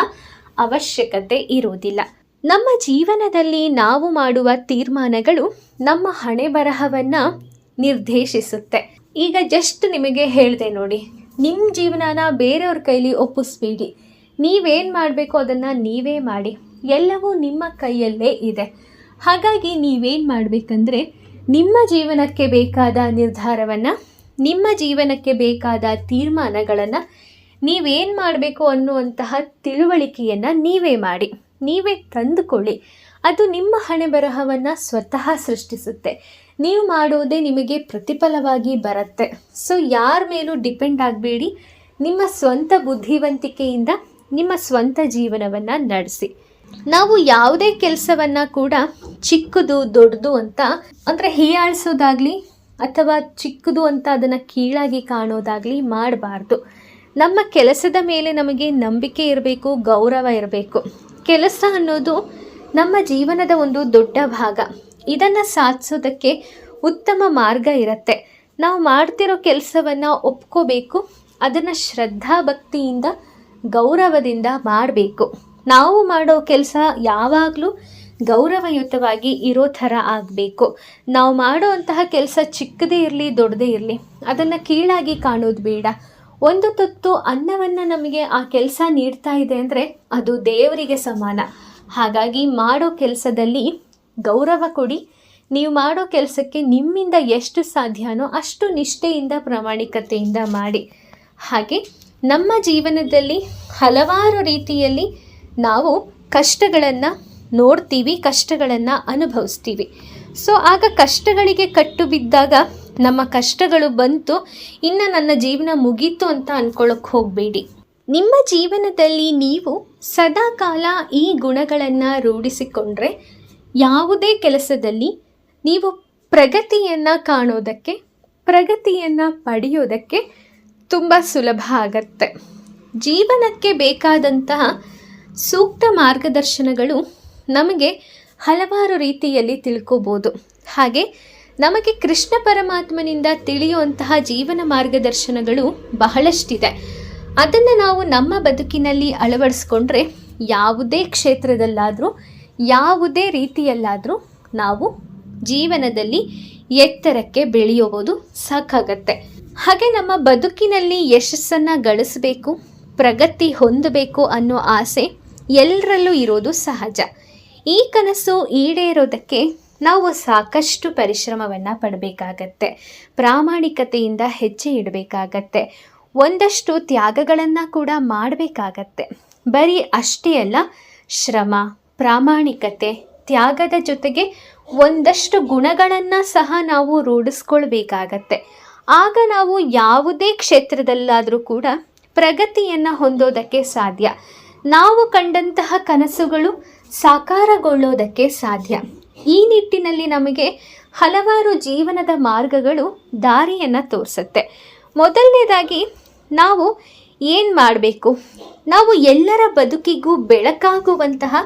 ಅವಶ್ಯಕತೆ ಇರೋದಿಲ್ಲ. ನಮ್ಮ ಜೀವನದಲ್ಲಿ ನಾವು ಮಾಡುವ ತೀರ್ಮಾನಗಳು ನಮ್ಮ ಹಣೆ ಬರಹವನ್ನು ನಿರ್ದೇಶಿಸುತ್ತೆ. ಈಗ ಜಸ್ಟ್ ನಿಮಗೆ ಹೇಳಿದೆ ನೋಡಿ, ನಿಮ್ಮ ಜೀವನನ ಬೇರೆಯವ್ರ ಕೈಲಿ ಒಪ್ಪಿಸ್ಬೇಡಿ. ನೀವೇನು ಮಾಡಬೇಕು ಅದನ್ನು ನೀವೇ ಮಾಡಿ. ಎಲ್ಲವೂ ನಿಮ್ಮ ಕೈಯಲ್ಲೇ ಇದೆ. ಹಾಗಾಗಿ ನೀವೇನು ಮಾಡಬೇಕಂದ್ರೆ ನಿಮ್ಮ ಜೀವನಕ್ಕೆ ಬೇಕಾದ ನಿರ್ಧಾರವನ್ನು, ನಿಮ್ಮ ಜೀವನಕ್ಕೆ ಬೇಕಾದ ತೀರ್ಮಾನಗಳನ್ನು ನೀವೇನು ಮಾಡಬೇಕು ಅನ್ನುವಂತಹ ತಿಳುವಳಿಕೆಯನ್ನು ನೀವೇ ಮಾಡಿ, ನೀವೇ ತಂದುಕೊಳ್ಳಿ. ಅದು ನಿಮ್ಮ ಹಣೆ ಬರಹವನ್ನು ಸ್ವತಃ ಸೃಷ್ಟಿಸುತ್ತೆ. ನೀವು ಮಾಡುವುದೇ ನಿಮಗೆ ಪ್ರತಿಫಲವಾಗಿ ಬರುತ್ತೆ. ಸೊ ಯಾರ ಮೇಲೂ ಡಿಪೆಂಡ್ ಆಗಬೇಡಿ. ನಿಮ್ಮ ಸ್ವಂತ ಬುದ್ಧಿವಂತಿಕೆಯಿಂದ ನಿಮ್ಮ ಸ್ವಂತ ಜೀವನವನ್ನು ನಡೆಸಿ. ನಾವು ಯಾವುದೇ ಕೆಲಸವನ್ನು ಕೂಡ ಚಿಕ್ಕದು ದೊಡ್ಡದು ಅಂತ ಅಂದರೆ ಹೀಯಾಳಿಸೋದಾಗಲಿ ಅಥವಾ ಚಿಕ್ಕದು ಅಂತ ಅದನ್ನು ಕೀಳಾಗಿ ಕಾಣೋದಾಗಲಿ ಮಾಡಬಾರ್ದು. ನಮ್ಮ ಕೆಲಸದ ಮೇಲೆ ನಮಗೆ ನಂಬಿಕೆ ಇರಬೇಕು, ಗೌರವ ಇರಬೇಕು. ಕೆಲಸ ಅನ್ನೋದು ನಮ್ಮ ಜೀವನದ ಒಂದು ದೊಡ್ಡ ಭಾಗ. ಇದನ್ನು ಸಾಧಿಸೋದಕ್ಕೆ ಉತ್ತಮ ಮಾರ್ಗ ಇರುತ್ತೆ. ನಾವು ಮಾಡ್ತಿರೋ ಕೆಲಸವನ್ನು ಒಪ್ಕೋಬೇಕು. ಅದನ್ನು ಶ್ರದ್ಧಾ ಭಕ್ತಿಯಿಂದ ಗೌರವದಿಂದ ಮಾಡಬೇಕು. ನಾವು ಮಾಡೋ ಕೆಲಸ ಯಾವಾಗಲೂ ಗೌರವಯುತವಾಗಿ ಇರೋ ಥರ ಆಗಬೇಕು. ನಾವು ಮಾಡುವಂತಹ ಕೆಲಸ ಚಿಕ್ಕದೇ ಇರಲಿ ದೊಡ್ಡದೇ ಇರಲಿ ಅದನ್ನು ಕೀಳಾಗಿ ಕಾಣೋದು ಬೇಡ. ಒಂದು ತುತ್ತು ಅನ್ನವನ್ನು ನಮಗೆ ಆ ಕೆಲಸ ನೀಡ್ತಾ ಇದೆ ಅಂದರೆ ಅದು ದೇವರಿಗೆ ಸಮಾನ. ಹಾಗಾಗಿ ಮಾಡೋ ಕೆಲಸದಲ್ಲಿ ಗೌರವ ಕೊಡಿ. ನೀವು ಮಾಡೋ ಕೆಲಸಕ್ಕೆ ನಿಮ್ಮಿಂದ ಎಷ್ಟು ಸಾಧ್ಯನೋ ಅಷ್ಟು ನಿಷ್ಠೆಯಿಂದ ಪ್ರಾಮಾಣಿಕತೆಯಿಂದ ಮಾಡಿ. ಹಾಗೆ ನಮ್ಮ ಜೀವನದಲ್ಲಿ ಹಲವಾರು ರೀತಿಯಲ್ಲಿ ನಾವು ಕಷ್ಟಗಳನ್ನು ನೋಡ್ತೀವಿ, ಕಷ್ಟಗಳನ್ನು ಅನುಭವಿಸ್ತೀವಿ. ಸೊ ಆಗ ಕಷ್ಟಗಳಿಗೆ ಕಟ್ಟು ಬಿದ್ದಾಗ ನಮ್ಮ ಕಷ್ಟಗಳು ಬಂತು, ಇನ್ನು ನನ್ನ ಜೀವನ ಮುಗೀತು ಅಂತ ಅಂದ್ಕೊಳ್ಳೋಕೆ ಹೋಗಬೇಡಿ. ನಿಮ್ಮ ಜೀವನದಲ್ಲಿ ನೀವು ಸದಾಕಾಲ ಈ ಗುಣಗಳನ್ನು ರೂಢಿಸಿಕೊಂಡ್ರೆ ಯಾವುದೇ ಕೆಲಸದಲ್ಲಿ ನೀವು ಪ್ರಗತಿಯನ್ನು ಕಾಣೋದಕ್ಕೆ, ಪ್ರಗತಿಯನ್ನು ಪಡೆಯೋದಕ್ಕೆ ತುಂಬ ಸುಲಭ ಆಗತ್ತೆ. ಜೀವನಕ್ಕೆ ಬೇಕಾದಂತಹ ಸೂಕ್ತ ಮಾರ್ಗದರ್ಶನಗಳು ನಮಗೆ ಹಲವಾರು ರೀತಿಯಲ್ಲಿ ತಿಳ್ಕೋಬೋದು. ಹಾಗೆ ನಮಗೆ ಕೃಷ್ಣ ಪರಮಾತ್ಮನಿಂದ ತಿಳಿಯುವಂತಹ ಜೀವನ ಮಾರ್ಗದರ್ಶನಗಳು ಬಹಳಷ್ಟಿದೆ. ಅದನ್ನು ನಾವು ನಮ್ಮ ಬದುಕಿನಲ್ಲಿ ಅಳವಡಿಸ್ಕೊಂಡ್ರೆ ಯಾವುದೇ ಕ್ಷೇತ್ರದಲ್ಲಾದರೂ ಯಾವುದೇ ರೀತಿಯಲ್ಲಾದರೂ ನಾವು ಜೀವನದಲ್ಲಿ ಎತ್ತರಕ್ಕೆ ಬೆಳೆಯೋದು ಸಾಕಾಗತ್ತೆ. ಹಾಗೆ ನಮ್ಮ ಬದುಕಿನಲ್ಲಿ ಯಶಸ್ಸನ್ನು ಗಳಿಸಬೇಕು, ಪ್ರಗತಿ ಹೊಂದಬೇಕು ಅನ್ನೋ ಆಸೆ ಎಲ್ಲರಲ್ಲೂ ಇರೋದು ಸಹಜ. ಈ ಕನಸು ಈಡೇರೋದಕ್ಕೆ ನಾವು ಸಾಕಷ್ಟು ಪರಿಶ್ರಮವನ್ನು ಪಡಬೇಕಾಗತ್ತೆ, ಪ್ರಾಮಾಣಿಕತೆಯಿಂದ ಹೆಜ್ಜೆ ಇಡಬೇಕಾಗತ್ತೆ, ಒಂದಷ್ಟು ತ್ಯಾಗಗಳನ್ನು ಕೂಡ ಮಾಡಬೇಕಾಗತ್ತೆ. ಬರೀ ಅಷ್ಟೇ ಅಲ್ಲ, ಶ್ರಮ, ಪ್ರಾಮಾಣಿಕತೆ, ತ್ಯಾಗದ ಜೊತೆಗೆ ಒಂದಷ್ಟು ಗುಣಗಳನ್ನು ಸಹ ನಾವು ರೂಢಿಸ್ಕೊಳ್ಬೇಕಾಗತ್ತೆ. ಆಗ ನಾವು ಯಾವುದೇ ಕ್ಷೇತ್ರದಲ್ಲಾದರೂ ಕೂಡ ಪ್ರಗತಿಯನ್ನು ಹೊಂದೋದಕ್ಕೆ ಸಾಧ್ಯ. ನಾವು ಕಂಡಂತಹ ಕನಸುಗಳು ಸಾಕಾರಗೊಳ್ಳೋದಕ್ಕೆ ಸಾಧ್ಯ. ಈ ನಿಟ್ಟಿನಲ್ಲಿ ನಮಗೆ ಹಲವಾರು ಜೀವನದ ಮಾರ್ಗಗಳು ದಾರಿಯನ್ನು ತೋರಿಸುತ್ತೆ. ಮೊದಲನೇದಾಗಿ ನಾವು ಏನು ಮಾಡಬೇಕು? ನಾವು ಎಲ್ಲರ ಬದುಕಿಗೂ ಬೆಳಕಾಗುವಂತಹ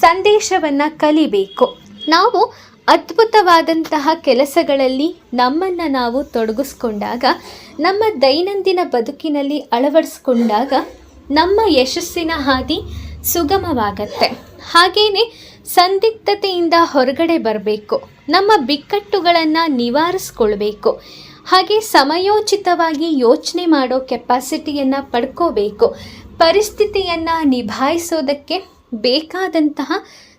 ಸಂದೇಶವನ್ನು ಕಲಿಬೇಕು. ನಾವು ಅದ್ಭುತವಾದಂತಹ ಕೆಲಸಗಳಲ್ಲಿ ನಮ್ಮನ್ನು ನಾವು ತೊಡಗಿಸ್ಕೊಂಡಾಗ, ನಮ್ಮ ದೈನಂದಿನ ಬದುಕಿನಲ್ಲಿ ಅಳವಡಿಸ್ಕೊಂಡಾಗ ನಮ್ಮ ಯಶಸ್ಸಿನ ಹಾದಿ ಸುಗಮವಾಗತ್ತೆ. ಹಾಗೆಯೇ ಸಂದಿಗ್ಧತೆಯಿಂದ ಹೊರಗಡೆ ಬರಬೇಕು, ನಮ್ಮ ಬಿಕ್ಕಟ್ಟುಗಳನ್ನು ನಿವಾರಿಸ್ಕೊಳ್ಬೇಕು. ಹಾಗೆ ಸಮಯೋಚಿತವಾಗಿ ಯೋಚನೆ ಮಾಡೋ ಕೆಪಾಸಿಟಿಯನ್ನು ಪಡ್ಕೋಬೇಕು. ಪರಿಸ್ಥಿತಿಯನ್ನು ನಿಭಾಯಿಸೋದಕ್ಕೆ ಬೇಕಾದಂತಹ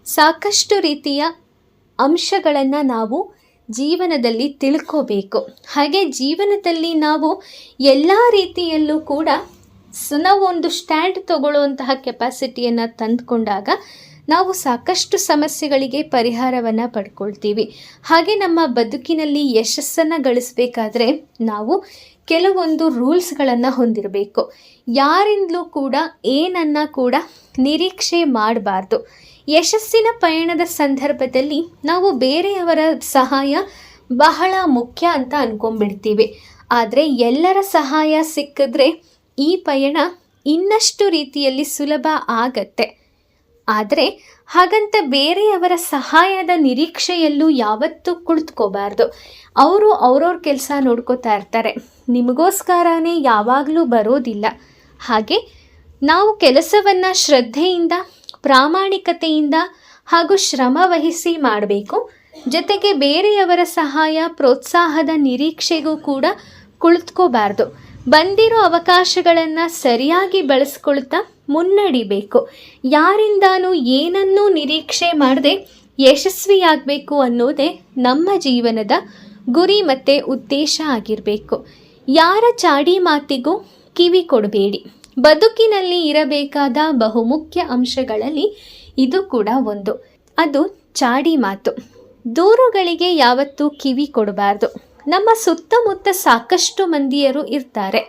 ಸಾಕಷ್ಟು ರೀತಿಯ ಅಂಶಗಳನ್ನು ನಾವು ಜೀವನದಲ್ಲಿ ತಿಳ್ಕೋಬೇಕು. ಹಾಗೆ ಜೀವನದಲ್ಲಿ ನಾವು ಎಲ್ಲ ರೀತಿಯಲ್ಲೂ ಕೂಡ ನಾವು ಒಂದು ಸ್ಟ್ಯಾಂಡ್ ತಗೊಳ್ಳುವಂತಹ ಕೆಪಾಸಿಟಿಯನ್ನು ತಂದುಕೊಂಡಾಗ ನಾವು ಸಾಕಷ್ಟು ಸಮಸ್ಯೆಗಳಿಗೆ ಪರಿಹಾರವನ್ನು ಪಡ್ಕೊಳ್ತೀವಿ. ಹಾಗೆ ನಮ್ಮ ಬದುಕಿನಲ್ಲಿ ಯಶಸ್ಸನ್ನು ಗಳಿಸಬೇಕಾದ್ರೆ ನಾವು ಕೆಲವೊಂದು ರೂಲ್ಸ್ಗಳನ್ನು ಹೊಂದಿರಬೇಕು. ಯಾರಿಂದಲೂ ಕೂಡ ಏನನ್ನ ಕೂಡ ನಿರೀಕ್ಷೆ ಮಾಡಬಾರ್ದು. ಯಶಸ್ಸಿನ ಪಯಣದ ಸಂದರ್ಭದಲ್ಲಿ ನಾವು ಬೇರೆಯವರ ಸಹಾಯ ಬಹಳ ಮುಖ್ಯ ಅಂತ ಅಂದ್ಕೊಂಡ್ಬಿಡ್ತೀವಿ. ಆದರೆ ಎಲ್ಲರ ಸಹಾಯ ಸಿಕ್ಕಿದ್ರೆ ಈ ಪಯಣ ಇನ್ನಷ್ಟು ರೀತಿಯಲ್ಲಿ ಸುಲಭ ಆಗತ್ತೆ. ಆದರೆ ಹಾಗಂತ ಬೇರೆಯವರ ಸಹಾಯದ ನಿರೀಕ್ಷೆಯಲ್ಲೂ ಯಾವತ್ತೂ ಕುಳಿತುಕೋಬಾರ್ದು. ಅವರು ಅವ್ರವ್ರ ಕೆಲಸ ನೋಡ್ಕೋತಾ ಇರ್ತಾರೆ, ನಿಮಗೋಸ್ಕರನೇ ಯಾವಾಗಲೂ ಬರೋದಿಲ್ಲ. ಹಾಗೆ ನಾವು ಕೆಲಸವನ್ನು ಶ್ರದ್ಧೆಯಿಂದ, ಪ್ರಾಮಾಣಿಕತೆಯಿಂದ ಹಾಗೂ ಶ್ರಮ ವಹಿಸಿ ಮಾಡಬೇಕು. ಜೊತೆಗೆ ಬೇರೆಯವರ ಸಹಾಯ, ಪ್ರೋತ್ಸಾಹದ ನಿರೀಕ್ಷೆಗೂ ಕೂಡ ಕುಳಿತುಕೋಬಾರ್ದು. ಬಂದಿರೋ ಅವಕಾಶಗಳನ್ನು ಸರಿಯಾಗಿ ಬಳಸ್ಕೊಳ್ತಾ ಮುನ್ನಡಿಬೇಕು. ಯಾರಿಂದಾನೂ ಏನನ್ನೂ ನಿರೀಕ್ಷೆ ಮಾಡದೆ ಯಶಸ್ವಿಯಾಗಬೇಕು ಅನ್ನೋದೇ ನಮ್ಮ ಜೀವನದ ಗುರಿ ಮತ್ತು ಉದ್ದೇಶ ಆಗಿರಬೇಕು. ಯಾರ ಚಾಡಿ ಮಾತಿಗೂ ಕಿವಿ ಕೊಡಬೇಡಿ. ಬದುಕಿನಲ್ಲಿ ಇರಬೇಕಾದ ಬಹುಮುಖ್ಯ ಅಂಶಗಳಲ್ಲಿ ಇದು ಕೂಡ ಒಂದು. ಅದು ಚಾಡಿ ಮಾತು. ದೂರುಗಳಿಗೆ ಯಾವತ್ತೂ ಕಿವಿ ಕೊಡಬಾರ್ದು. ನಮ್ಮ ಸುತ್ತಮುತ್ತ ಸಾಕಷ್ಟು ಮಂದಿಯರು ಇರ್ತಾರೆ,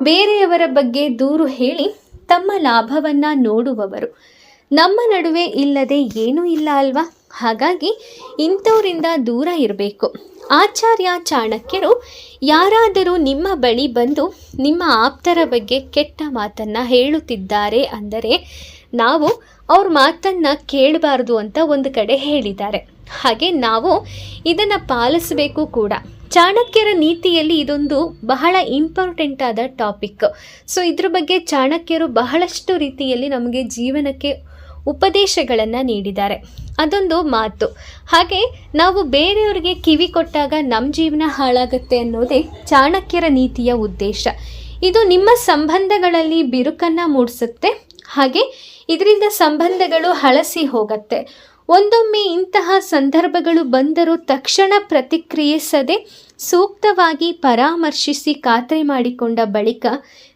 ಬೇರೆಯವರ ಬಗ್ಗೆ ದೂರು ಹೇಳಿ ತಮ್ಮ ಲಾಭವನ್ನು ನೋಡುವವರು. ನಮ್ಮ ನಡುವೆ ಇಲ್ಲದೆ ಏನೂ ಇಲ್ಲ ಅಲ್ವಾ? ಹಾಗಾಗಿ ಇಂಥವರಿಂದ ದೂರ ಇರಬೇಕು. ಆಚಾರ್ಯ ಚಾಣಕ್ಯರು ಯಾರಾದರೂ ನಿಮ್ಮ ಬಳಿ ಬಂದು ನಿಮ್ಮ ಆಪ್ತರ ಬಗ್ಗೆ ಕೆಟ್ಟ ಮಾತನ್ನು ಹೇಳುತ್ತಿದ್ದಾರೆ ಅಂದರೆ ನಾವು ಅವ್ರ ಮಾತನ್ನು ಕೇಳಬಾರ್ದು ಅಂತ ಒಂದು ಕಡೆ ಹೇಳಿದ್ದಾರೆ. ಹಾಗೆ ನಾವು ಇದನ್ನು ಪಾಲಿಸಬೇಕು ಕೂಡ. ಚಾಣಕ್ಯರ ನೀತಿಯಲ್ಲಿ ಇದೊಂದು ಬಹಳ ಇಂಪಾರ್ಟೆಂಟ್ ಆದ ಟಾಪಿಕ್. ಸೊ ಇದ್ರ ಬಗ್ಗೆ ಚಾಣಕ್ಯರು ಬಹಳಷ್ಟು ರೀತಿಯಲ್ಲಿ ನಮಗೆ ಜೀವನಕ್ಕೆ ಉಪದೇಶಗಳನ್ನು ನೀಡಿದ್ದಾರೆ. ಅದೊಂದು ಮಾತು. ಹಾಗೆ ನಾವು ಬೇರೆಯವರಿಗೆ ಕಿವಿ ಕೊಟ್ಟಾಗ ನಮ್ಮ ಜೀವನ ಹಾಳಾಗುತ್ತೆ ಅನ್ನೋದೇ ಚಾಣಕ್ಯರ ನೀತಿಯ ಉದ್ದೇಶ. ಇದು ನಿಮ್ಮ ಸಂಬಂಧಗಳಲ್ಲಿ ಬಿರುಕನ್ನು ಮೂಡಿಸುತ್ತೆ. ಹಾಗೆ ಇದರಿಂದ ಸಂಬಂಧಗಳು ಹಳಸಿ ಹೋಗುತ್ತೆ. ಒಂದೊಮ್ಮೆ ಇಂತಹ ಸಂದರ್ಭಗಳು ಬಂದರೂ ತಕ್ಷಣ ಪ್ರತಿಕ್ರಿಯಿಸದೆ ಸೂಕ್ತವಾಗಿ ಪರಾಮರ್ಶಿಸಿ ಖಾತ್ರಿ ಮಾಡಿಕೊಂಡ ಬಳಿಕ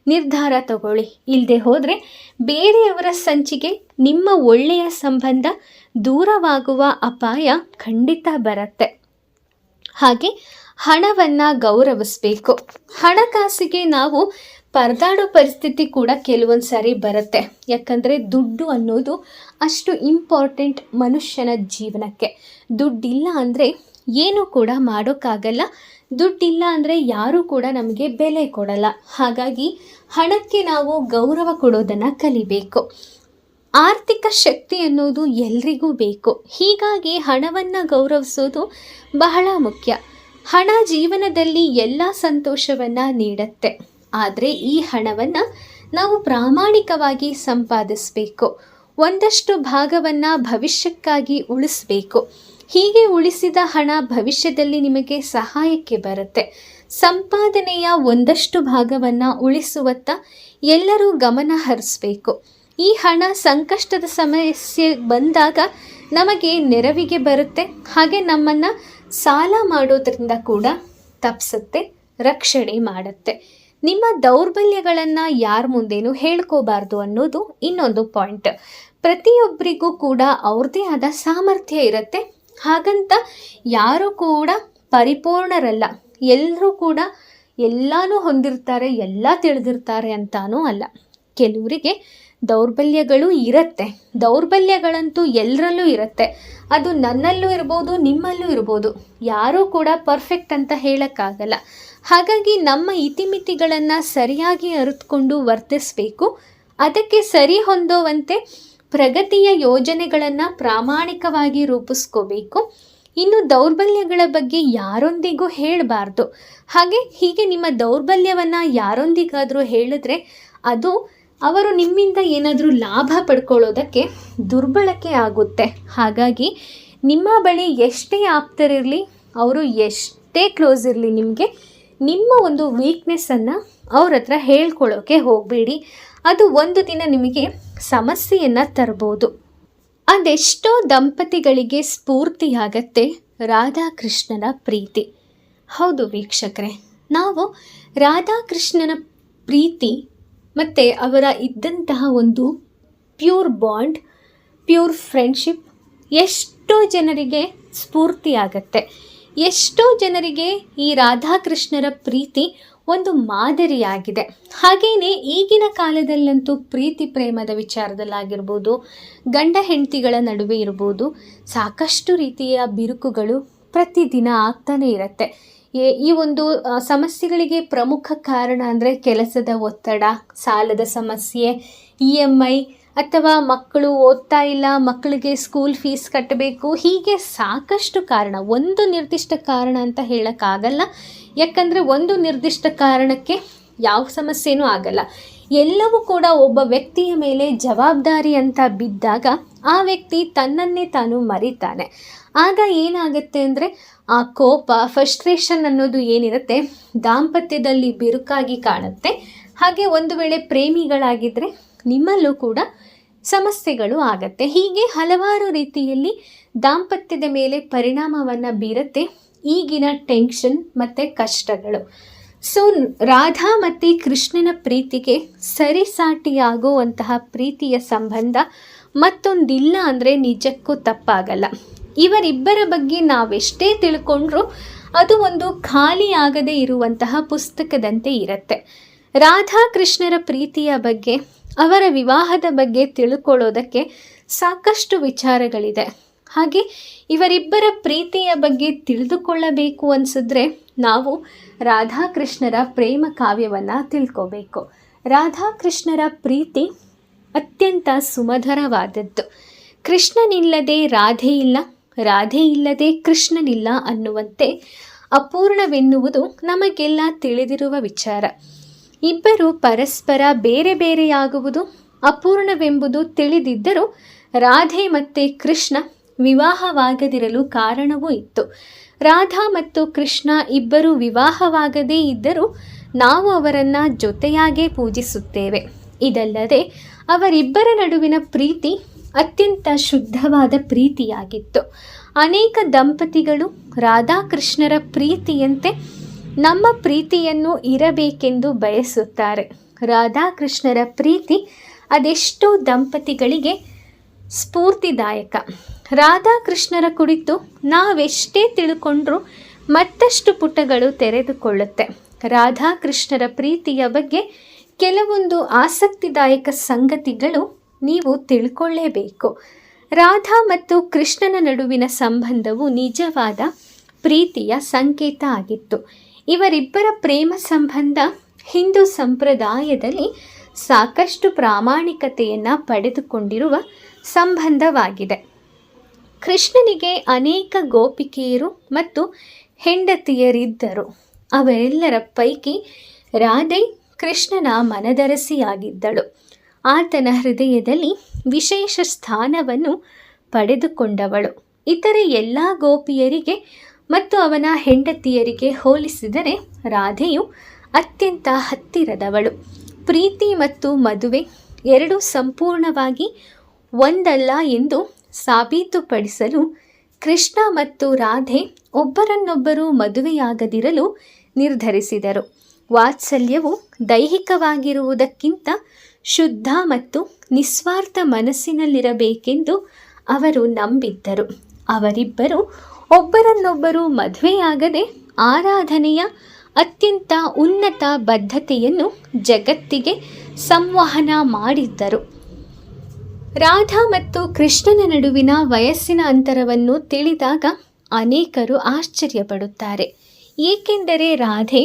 ನಿರ್ಧಾರ ತಗೊಳ್ಳಿ. ಇಲ್ಲದೆ ಹೋದರೆ ಬೇರೆಯವರ ಸಂಚಿಗೆ ನಿಮ್ಮ ಒಳ್ಳೆಯ ಸಂಬಂಧ ದೂರವಾಗುವ ಅಪಾಯ ಖಂಡಿತ ಬರುತ್ತೆ. ಹಾಗೆ ಹಣವನ್ನು ಗೌರವಿಸಬೇಕು. ಹಣಕಾಸಿಗೆ ನಾವು ಪರದಾಡೋ ಪರಿಸ್ಥಿತಿ ಕೂಡ ಕೆಲವೊಂದು ಸಾರಿ ಬರುತ್ತೆ. ಯಾಕಂದರೆ ದುಡ್ಡು ಅನ್ನೋದು ಅಷ್ಟು ಇಂಪಾರ್ಟೆಂಟ್ ಮನುಷ್ಯನ ಜೀವನಕ್ಕೆ. ದುಡ್ಡಿಲ್ಲ ಅಂದರೆ ಏನೂ ಕೂಡ ಮಾಡೋಕ್ಕಾಗಲ್ಲ. ದುಡ್ಡಿಲ್ಲ ಅಂದರೆ ಯಾರೂ ಕೂಡ ನಮಗೆ ಬೆಲೆ ಕೊಡಲ್ಲ. ಹಾಗಾಗಿ ಹಣಕ್ಕೆ ನಾವು ಗೌರವ ಕೊಡೋದನ್ನು ಕಲಿಬೇಕು. ಆರ್ಥಿಕ ಶಕ್ತಿ ಅನ್ನೋದು ಎಲ್ರಿಗೂ ಬೇಕು. ಹೀಗಾಗಿ ಹಣವನ್ನು ಗೌರವಿಸೋದು ಬಹಳ ಮುಖ್ಯ. ಹಣ ಜೀವನದಲ್ಲಿ ಎಲ್ಲ ಸಂತೋಷವನ್ನು ನೀಡುತ್ತೆ. ಆದರೆ ಈ ಹಣವನ್ನು ನಾವು ಪ್ರಾಮಾಣಿಕವಾಗಿ ಸಂಪಾದಿಸಬೇಕು. ಒಂದಷ್ಟು ಭಾಗವನ್ನು ಭವಿಷ್ಯಕ್ಕಾಗಿ ಉಳಿಸಬೇಕು. ಹೀಗೆ ಉಳಿಸಿದ ಹಣ ಭವಿಷ್ಯದಲ್ಲಿ ನಿಮಗೆ ಸಹಾಯಕ್ಕೆ ಬರುತ್ತೆ. ಸಂಪಾದನೆಯ ಒಂದಷ್ಟು ಭಾಗವನ್ನು ಉಳಿಸುವತ್ತ ಎಲ್ಲರೂ ಗಮನ ಹರಿಸಬೇಕು. ಈ ಹಣ ಸಂಕಷ್ಟದ ಸಮಸ್ಯೆ ಬಂದಾಗ ನಮಗೆ ನೆರವಿಗೆ ಬರುತ್ತೆ. ಹಾಗೆ ನಮ್ಮನ್ನು ಸಾಲ ಮಾಡೋದ್ರಿಂದ ಕೂಡ ತಪ್ಪಿಸುತ್ತೆ, ರಕ್ಷಣೆ ಮಾಡುತ್ತೆ. ನಿಮ್ಮ ದೌರ್ಬಲ್ಯಗಳನ್ನು ಯಾರ ಮುಂದೇನೂ ಹೇಳ್ಕೋಬಾರ್ದು ಅನ್ನೋದು ಇನ್ನೊಂದು ಪಾಯಿಂಟ್. ಪ್ರತಿಯೊಬ್ಬರಿಗೂ ಕೂಡ ಅವ್ರದ್ದೇ ಆದ ಸಾಮರ್ಥ್ಯ ಇರುತ್ತೆ. ಹಾಗಂತ ಯಾರೂ ಕೂಡ ಪರಿಪೂರ್ಣರಲ್ಲ. ಎಲ್ಲರೂ ಕೂಡ ಎಲ್ಲನೂ ಹೊಂದಿರ್ತಾರೆ, ಎಲ್ಲ ತಿಳಿದಿರ್ತಾರೆ ಅಂತಾನೂ ಅಲ್ಲ. ಕೆಲವರಿಗೆ ದೌರ್ಬಲ್ಯಗಳು ಇರುತ್ತೆ. ದೌರ್ಬಲ್ಯಗಳಂತೂ ಎಲ್ಲರಲ್ಲೂ ಇರುತ್ತೆ. ಅದು ನನ್ನಲ್ಲೂ ಇರ್ಬೋದು, ನಿಮ್ಮಲ್ಲೂ ಇರ್ಬೋದು. ಯಾರೂ ಕೂಡ ಪರ್ಫೆಕ್ಟ್ ಅಂತ ಹೇಳೋಕ್ಕಾಗಲ್ಲ. ಹಾಗಾಗಿ ನಮ್ಮ ಇತಿಮಿತಿಗಳನ್ನು ಸರಿಯಾಗಿ ಅರಿತುಕೊಂಡು ವರ್ತಿಸಬೇಕು. ಅದಕ್ಕೆ ಸರಿ ಹೊಂದೋವಂತೆ ಪ್ರಗತಿಯ ಯೋಜನೆಗಳನ್ನು ಪ್ರಾಮಾಣಿಕವಾಗಿ ರೂಪಿಸ್ಕೋಬೇಕು. ಇನ್ನು ದೌರ್ಬಲ್ಯಗಳ ಬಗ್ಗೆ ಯಾರೊಂದಿಗೂ ಹೇಳಬಾರ್ದು. ಹೀಗೆ ನಿಮ್ಮ ದೌರ್ಬಲ್ಯವನ್ನು ಯಾರೊಂದಿಗಾದರೂ ಹೇಳಿದ್ರೆ ಅದು ಅವರು ನಿಮ್ಮಿಂದ ಏನಾದರೂ ಲಾಭ ಪಡ್ಕೊಳ್ಳೋದಕ್ಕೆ ದುರ್ಬಳಕೆ ಆಗುತ್ತೆ. ಹಾಗಾಗಿ ನಿಮ್ಮ ಬಳಿ ಎಷ್ಟೇ ಆಪ್ತರಿರಲಿ, ಅವರು ಎಷ್ಟೇ ಕ್ಲೋಸ್ ಇರಲಿ, ನಿಮಗೆ ನಿಮ್ಮ ಒಂದು ವೀಕ್ನೆಸ್ಸನ್ನು ಅವ್ರ ಹತ್ರ ಹೇಳ್ಕೊಳ್ಳೋಕೆ ಹೋಗಬೇಡಿ. ಅದು ಒಂದು ದಿನ ನಿಮಗೆ ಸಮಸ್ಯೆಯನ್ನು ತರ್ಬೋದು. ಅದೆಷ್ಟೋ ದಂಪತಿಗಳಿಗೆ ಸ್ಫೂರ್ತಿಯಾಗತ್ತೆ ರಾಧಾಕೃಷ್ಣನ ಪ್ರೀತಿ. ಹೌದು ವೀಕ್ಷಕರೇ, ನಾವು ರಾಧಾಕೃಷ್ಣನ ಪ್ರೀತಿ ಮತ್ತು ಅವರ ಇದ್ದಂತಹ ಒಂದು ಪ್ಯೂರ್ ಬಾಂಡ್, ಪ್ಯೂರ್ ಫ್ರೆಂಡ್ಶಿಪ್ ಎಷ್ಟೋ ಜನರಿಗೆ ಸ್ಫೂರ್ತಿಯಾಗತ್ತೆ. ಎಷ್ಟೋ ಜನರಿಗೆ ಈ ರಾಧಾಕೃಷ್ಣರ ಪ್ರೀತಿ ಒಂದು ಮಾದರಿಯಾಗಿದೆ. ಹಾಗೆಯೇ ಈಗಿನ ಕಾಲದಲ್ಲಂತೂ ಪ್ರೀತಿ ಪ್ರೇಮದ ವಿಚಾರದಲ್ಲಾಗಿರ್ಬೋದು, ಗಂಡ ಹೆಂಡತಿಗಳ ನಡುವೆ ಇರ್ಬೋದು, ಸಾಕಷ್ಟು ರೀತಿಯ ಬಿರುಕುಗಳು ಪ್ರತಿದಿನ ಆಗ್ತಾನೆ ಇರುತ್ತೆ. ಈ ಒಂದು ಸಮಸ್ಯೆಗಳಿಗೆ ಪ್ರಮುಖ ಕಾರಣ ಅಂದರೆ ಕೆಲಸದ ಒತ್ತಡ, ಸಾಲದ ಸಮಸ್ಯೆ, EMI ಅಥವಾ ಮಕ್ಕಳು ಓದ್ತಾ ಇಲ್ಲ, ಮಕ್ಕಳಿಗೆ ಸ್ಕೂಲ್ ಫೀಸ್ ಕಟ್ಟಬೇಕು, ಹೀಗೆ ಸಾಕಷ್ಟು ಕಾರಣ. ಒಂದು ನಿರ್ದಿಷ್ಟ ಕಾರಣ ಅಂತ ಹೇಳೋಕ್ಕಾಗಲ್ಲ, ಯಾಕಂದರೆ ಒಂದು ನಿರ್ದಿಷ್ಟ ಕಾರಣಕ್ಕೆ ಯಾವ ಸಮಸ್ಯೆನೂ ಆಗಲ್ಲ. ಎಲ್ಲವೂ ಕೂಡ ಒಬ್ಬ ವ್ಯಕ್ತಿಯ ಮೇಲೆ ಜವಾಬ್ದಾರಿ ಅಂತ ಬಿದ್ದಾಗ ಆ ವ್ಯಕ್ತಿ ತನ್ನನ್ನೇ ತಾನು ಮರಿತಾನೆ. ಆಗ ಏನಾಗುತ್ತೆ ಅಂದರೆ ಆ ಕೋಪ, ಫ್ರಸ್ಟ್ರೇಷನ್ ಅನ್ನೋದು ಏನಿರುತ್ತೆ ದಾಂಪತ್ಯದಲ್ಲಿ ಬಿರುಕಾಗಿ ಕಾಣುತ್ತೆ. ಹಾಗೆ ಒಂದು ವೇಳೆ ಪ್ರೇಮಿಗಳಾಗಿದ್ದರೆ ನಿಮ್ಮಲ್ಲೂ ಕೂಡ ಸಮಸ್ಯೆಗಳು ಆಗತ್ತೆ. ಹೀಗೆ ಹಲವಾರು ರೀತಿಯಲ್ಲಿ ದಾಂಪತ್ಯದ ಮೇಲೆ ಪರಿಣಾಮವನ್ನು ಬೀರುತ್ತೆ ಈಗಿನ ಟೆನ್ಷನ್ ಮತ್ತು ಕಷ್ಟಗಳು. ಸೊ ರಾಧಾ ಮತ್ತು ಕೃಷ್ಣನ ಪ್ರೀತಿಗೆ ಸರಿಸಾಟಿಯಾಗುವಂತಹ ಪ್ರೀತಿಯ ಸಂಬಂಧ ಮತ್ತೊಂದಿಲ್ಲ ಅಂದರೆ ನಿಜಕ್ಕೂ ತಪ್ಪಾಗಲ್ಲ. ಇವರಿಬ್ಬರ ಬಗ್ಗೆ ನಾವೆಷ್ಟೇ ತಿಳ್ಕೊಂಡ್ರೂ ಅದು ಒಂದು ಖಾಲಿ ಆಗದೇ ಇರುವಂತಹ ಪುಸ್ತಕದಂತೆ ಇರುತ್ತೆ. ರಾಧಾ ಕೃಷ್ಣರ ಪ್ರೀತಿಯ ಬಗ್ಗೆ, ಅವರ ವಿವಾಹದ ಬಗ್ಗೆ ತಿಳ್ಕೊಳ್ಳೋದಕ್ಕೆ ಸಾಕಷ್ಟು ವಿಚಾರಗಳಿದೆ. ಹಾಗೆ ಇವರಿಬ್ಬರ ಪ್ರೀತಿಯ ಬಗ್ಗೆ ತಿಳಿದುಕೊಳ್ಳಬೇಕು ಅನಿಸಿದ್ರೆ ನಾವು ರಾಧಾಕೃಷ್ಣರ ಪ್ರೇಮ ಕಾವ್ಯವನ್ನು ತಿಳ್ಕೋಬೇಕು. ರಾಧಾಕೃಷ್ಣರ ಪ್ರೀತಿ ಅತ್ಯಂತ ಸುಮಧುರವಾದದ್ದು. ಕೃಷ್ಣನಿಲ್ಲದೆ ರಾಧೆ ಇಲ್ಲ, ರಾಧೆ ಇಲ್ಲದೆ ಕೃಷ್ಣನಿಲ್ಲ ಅನ್ನುವಂತೆ ಅಪೂರ್ಣವೆನ್ನುವುದು ನಮಗೆಲ್ಲ ತಿಳಿದಿರುವ ವಿಚಾರ. ಇಬ್ಬರು ಪರಸ್ಪರ ಬೇರೆ ಬೇರೆಯಾಗುವುದು ಅಪೂರ್ಣವೆಂಬುದು ತಿಳಿದಿದ್ದರೂ ರಾಧೆ ಮತ್ತು ಕೃಷ್ಣ ವಿವಾಹವಾಗದಿರಲು ಕಾರಣವೂ ಇತ್ತು. ರಾಧಾ ಮತ್ತು ಕೃಷ್ಣ ಇಬ್ಬರು ವಿವಾಹವಾಗದೇ ಇದ್ದರೂ ನಾವು ಅವರನ್ನು ಜೊತೆಯಾಗೇ ಪೂಜಿಸುತ್ತೇವೆ. ಇದಲ್ಲದೆ ಅವರಿಬ್ಬರ ನಡುವಿನ ಪ್ರೀತಿ ಅತ್ಯಂತ ಶುದ್ಧವಾದ ಪ್ರೀತಿಯಾಗಿತ್ತು. ಅನೇಕ ದಂಪತಿಗಳು ರಾಧಾಕೃಷ್ಣರ ಪ್ರೀತಿಯಂತೆ ನಮ್ಮ ಪ್ರೀತಿಯನ್ನು ಇರಬೇಕೆಂದು ಬಯಸುತ್ತಾರೆ. ರಾಧಾಕೃಷ್ಣರ ಪ್ರೀತಿ ಅದೆಷ್ಟೋ ದಂಪತಿಗಳಿಗೆ ಸ್ಫೂರ್ತಿದಾಯಕ. ರಾಧಾಕೃಷ್ಣರ ಕುರಿತು ನಾವೆಷ್ಟೇ ತಿಳ್ಕೊಂಡ್ರೂ ಮತ್ತಷ್ಟು ಪುಟಗಳು ತೆರೆದುಕೊಳ್ಳುತ್ತೆ. ರಾಧಾಕೃಷ್ಣರ ಪ್ರೀತಿಯ ಬಗ್ಗೆ ಕೆಲವೊಂದು ಆಸಕ್ತಿದಾಯಕ ಸಂಗತಿಗಳು ನೀವು ತಿಳ್ಕೊಳ್ಳೇಬೇಕು. ರಾಧಾ ಮತ್ತು ಕೃಷ್ಣನ ನಡುವಿನ ಸಂಬಂಧವು ನಿಜವಾದ ಪ್ರೀತಿಯ ಸಂಕೇತ ಆಗಿತ್ತು. ಇವರಿಬ್ಬರ ಪ್ರೇಮ ಸಂಬಂಧ ಹಿಂದೂ ಸಂಪ್ರದಾಯದಲ್ಲಿ ಸಾಕಷ್ಟು ಪ್ರಾಮಾಣಿಕತೆಯನ್ನು ಪಡೆದುಕೊಂಡಿರುವ ಸಂಬಂಧವಾಗಿದೆ. ಕೃಷ್ಣನಿಗೆ ಅನೇಕ ಗೋಪಿಕೆಯರು ಮತ್ತು ಹೆಂಡತಿಯರಿದ್ದರು. ಅವರೆಲ್ಲರ ಪೈಕಿ ರಾಧೆ ಕೃಷ್ಣನ ಮನದರಸಿಯಾಗಿದ್ದಳು. ಆತನ ಹೃದಯದಲ್ಲಿ ವಿಶೇಷ ಸ್ಥಾನವನ್ನು ಪಡೆದುಕೊಂಡವಳು. ಇತರೆ ಎಲ್ಲ ಗೋಪಿಯರಿಗೆ ಮತ್ತು ಅವನ ಹೆಂಡತಿಯರಿಗೆ ಹೋಲಿಸಿದರೆ ರಾಧೆಯು ಅತ್ಯಂತ ಹತ್ತಿರದವಳು. ಪ್ರೀತಿ ಮತ್ತು ಮದುವೆ ಎರಡೂ ಸಂಪೂರ್ಣವಾಗಿ ಒಂದಲ್ಲ ಎಂದು ಸಾಬೀತುಪಡಿಸಲು ಕೃಷ್ಣ ಮತ್ತು ರಾಧೆ ಒಬ್ಬರನ್ನೊಬ್ಬರು ಮದುವೆಯಾಗದಿರಲು ನಿರ್ಧರಿಸಿದರು. ವಾತ್ಸಲ್ಯವು ದೈಹಿಕವಾಗಿರುವುದಕ್ಕಿಂತ ಶುದ್ಧ ಮತ್ತು ನಿಸ್ವಾರ್ಥ ಮನಸ್ಸಿನಲ್ಲಿರಬೇಕೆಂದು ಅವರು ನಂಬಿದ್ದರು. ಅವರಿಬ್ಬರು ಒಬ್ಬರನ್ನೊಬ್ಬರು ಮದುವೆಯಾಗದೆ ಆರಾಧನೆಯ ಅತ್ಯಂತ ಉನ್ನತ ಬದ್ಧತೆಯನ್ನು ಜಗತ್ತಿಗೆ ಸಂವಹನ ಮಾಡಿದ್ದರು. ರಾಧಾ ಮತ್ತು ಕೃಷ್ಣನ ನಡುವಿನ ವಯಸ್ಸಿನ ಅಂತರವನ್ನು ತಿಳಿದಾಗ ಅನೇಕರು ಆಶ್ಚರ್ಯಪಡುತ್ತಾರೆ. ಏಕೆಂದರೆ ರಾಧೆ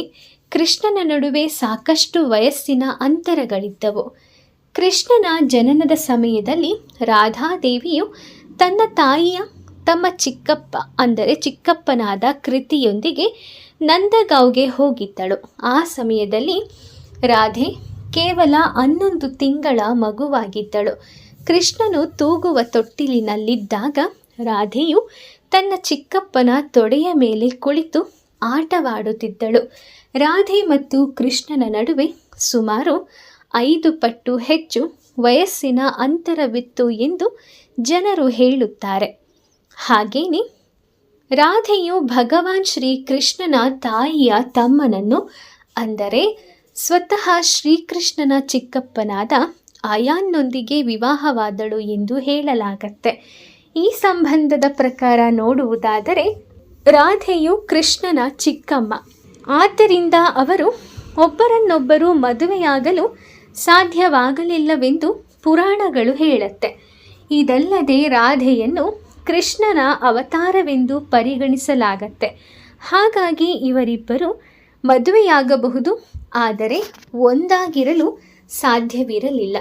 ಕೃಷ್ಣನ ನಡುವೆ ಸಾಕಷ್ಟು ವಯಸ್ಸಿನ ಅಂತರಗಳಿದ್ದವು. ಕೃಷ್ಣನ ಜನನದ ಸಮಯದಲ್ಲಿ ರಾಧಾದೇವಿಯು ತನ್ನ ತಾಯಿಯ ತಮ್ಮ ಚಿಕ್ಕಪ್ಪನಾದ ಕೃತಿಯೊಂದಿಗೆ ನಂದಗಾಂವ್ಗೆ ಹೋಗಿದ್ದಳು. ಆ ಸಮಯದಲ್ಲಿ ರಾಧೆ ಕೇವಲ 11 ತಿಂಗಳ ಮಗುವಾಗಿದ್ದಳು. ಕೃಷ್ಣನು ತೂಗುವ ತೊಟ್ಟಿಲಿನಲ್ಲಿದ್ದಾಗ ರಾಧೆಯು ತನ್ನ ಚಿಕ್ಕಪ್ಪನ ತೊಡೆಯ ಮೇಲೆ ಕುಳಿತು ಆಟವಾಡುತ್ತಿದ್ದಳು. ರಾಧೆ ಮತ್ತು ಕೃಷ್ಣನ ನಡುವೆ ಸುಮಾರು 5 ಪಟ್ಟು ಹೆಚ್ಚು ವಯಸ್ಸಿನ ಅಂತರವಿತ್ತು ಎಂದು ಜನರು ಹೇಳುತ್ತಾರೆ. ಹಾಗೇನೆ ರಾಧೆಯು ಭಗವಾನ್ ಶ್ರೀಕೃಷ್ಣನ ತಾಯಿಯ ತಮ್ಮನನ್ನು, ಅಂದರೆ ಸ್ವತಃ ಶ್ರೀಕೃಷ್ಣನ ಚಿಕ್ಕಪ್ಪನಾದ ಆಯಾನ್ನೊಂದಿಗೆ ವಿವಾಹವಾದಳು ಎಂದು ಹೇಳಲಾಗತ್ತೆ. ಈ ಸಂಬಂಧದ ಪ್ರಕಾರ ನೋಡುವುದಾದರೆ ರಾಧೆಯು ಕೃಷ್ಣನ ಚಿಕ್ಕಮ್ಮ. ಆದ್ದರಿಂದ ಅವರು ಒಬ್ಬರನ್ನೊಬ್ಬರು ಮದುವೆಯಾಗಲು ಸಾಧ್ಯವಾಗಲಿಲ್ಲವೆಂದು ಪುರಾಣಗಳು ಹೇಳುತ್ತೆ. ಇದಲ್ಲದೆ ರಾಧೆಯನ್ನು ಕೃಷ್ಣನ ಅವತಾರವೆಂದು ಪರಿಗಣಿಸಲಾಗತ್ತೆ. ಹಾಗಾಗಿ ಇವರಿಬ್ಬರು ಮದುವೆಯಾಗಬಹುದು, ಆದರೆ ಒಂದಾಗಿರಲು ಸಾಧ್ಯವಿರಲಿಲ್ಲ.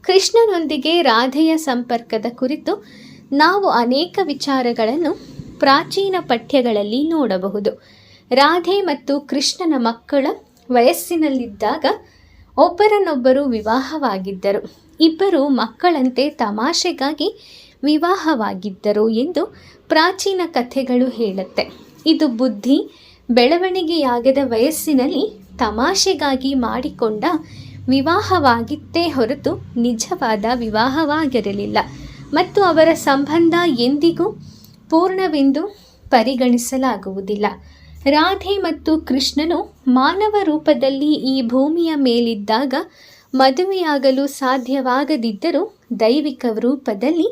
ಕೃಷ್ಣನೊಂದಿಗೆ ರಾಧೆಯ ಸಂಪರ್ಕದ ಕುರಿತು ನಾವು ಅನೇಕ ವಿಚಾರಗಳನ್ನು ಪ್ರಾಚೀನ ಪಠ್ಯಗಳಲ್ಲಿ ನೋಡಬಹುದು. ರಾಧೆ ಮತ್ತು ಕೃಷ್ಣನ ಮಕ್ಕಳ ವಯಸ್ಸಿನಲ್ಲಿದ್ದಾಗ ಒಬ್ಬರನ್ನೊಬ್ಬರು ವಿವಾಹವಾಗಿದ್ದರು. ಇಬ್ಬರು ಮಕ್ಕಳಂತೆ ತಮಾಷೆಗಾಗಿ ವಿವಾಹವಾಗಿದ್ದರು ಎಂದು ಪ್ರಾಚೀನ ಕಥೆಗಳು ಹೇಳುತ್ತೆ. ಇದು ಬುದ್ಧಿ ಬೆಳವಣಿಗೆಯಾಗದ ವಯಸ್ಸಿನಲ್ಲಿ ತಮಾಷೆಗಾಗಿ ಮಾಡಿಕೊಂಡ ವಿವಾಹವಾಗಿತ್ತೇ ಹೊರತು ನಿಜವಾದ ವಿವಾಹವಾಗಿರಲಿಲ್ಲ ಮತ್ತು ಅವರ ಸಂಬಂಧ ಎಂದಿಗೂ ಪೂರ್ಣವೆಂದು ಪರಿಗಣಿಸಲಾಗುವುದಿಲ್ಲ. ರಾಧೆ ಮತ್ತು ಕೃಷ್ಣನು ಮಾನವ ರೂಪದಲ್ಲಿ ಈ ಭೂಮಿಯ ಮೇಲಿದ್ದಾಗ ಮದುವೆಯಾಗಲು ಸಾಧ್ಯವಾಗದಿದ್ದರೂ ದೈವಿಕ ರೂಪದಲ್ಲಿ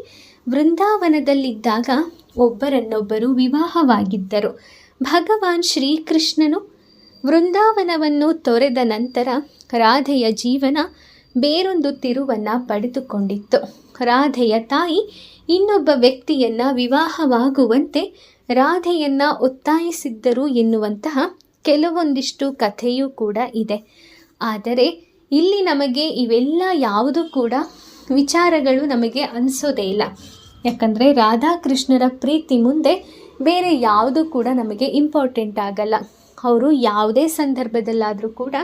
ವೃಂದಾವನದಲ್ಲಿದ್ದಾಗ ಒಬ್ಬರನ್ನೊಬ್ಬರು ವಿವಾಹವಾಗಿದ್ದರು. ಭಗವಾನ್ ಶ್ರೀಕೃಷ್ಣನು ವೃಂದಾವನವನ್ನು ತೊರೆದ ನಂತರ ರಾಧೆಯ ಜೀವನ ಬೇರೊಂದು ತಿರುವನ್ನು ಪಡೆದುಕೊಂಡಿತ್ತು. ರಾಧೆಯ ತಾಯಿ ಇನ್ನೊಬ್ಬ ವ್ಯಕ್ತಿಯನ್ನು ವಿವಾಹವಾಗುವಂತೆ ರಾಧೆಯನ್ನು ಒತ್ತಾಯಿಸಿದ್ದರು ಎನ್ನುವಂತಹ ಕೆಲವೊಂದಿಷ್ಟು ಕಥೆಯೂ ಕೂಡ ಇದೆ. ಆದರೆ ಇಲ್ಲಿ ನಮಗೆ ಇವೆಲ್ಲ ಯಾವುದು ಕೂಡ ವಿಚಾರಗಳು ನಮಗೆ ಅನಿಸೋದೇ ಇಲ್ಲ. ಯಾಕಂದರೆ ರಾಧಾಕೃಷ್ಣರ ಪ್ರೀತಿ ಮುಂದೆ ಬೇರೆ ಯಾವುದು ಕೂಡ ನಮಗೆ ಇಂಪಾರ್ಟೆಂಟ್ ಆಗಲ್ಲ. ಅವರು ಯಾವುದೇ ಸಂದರ್ಭದಲ್ಲಾದರೂ ಕೂಡ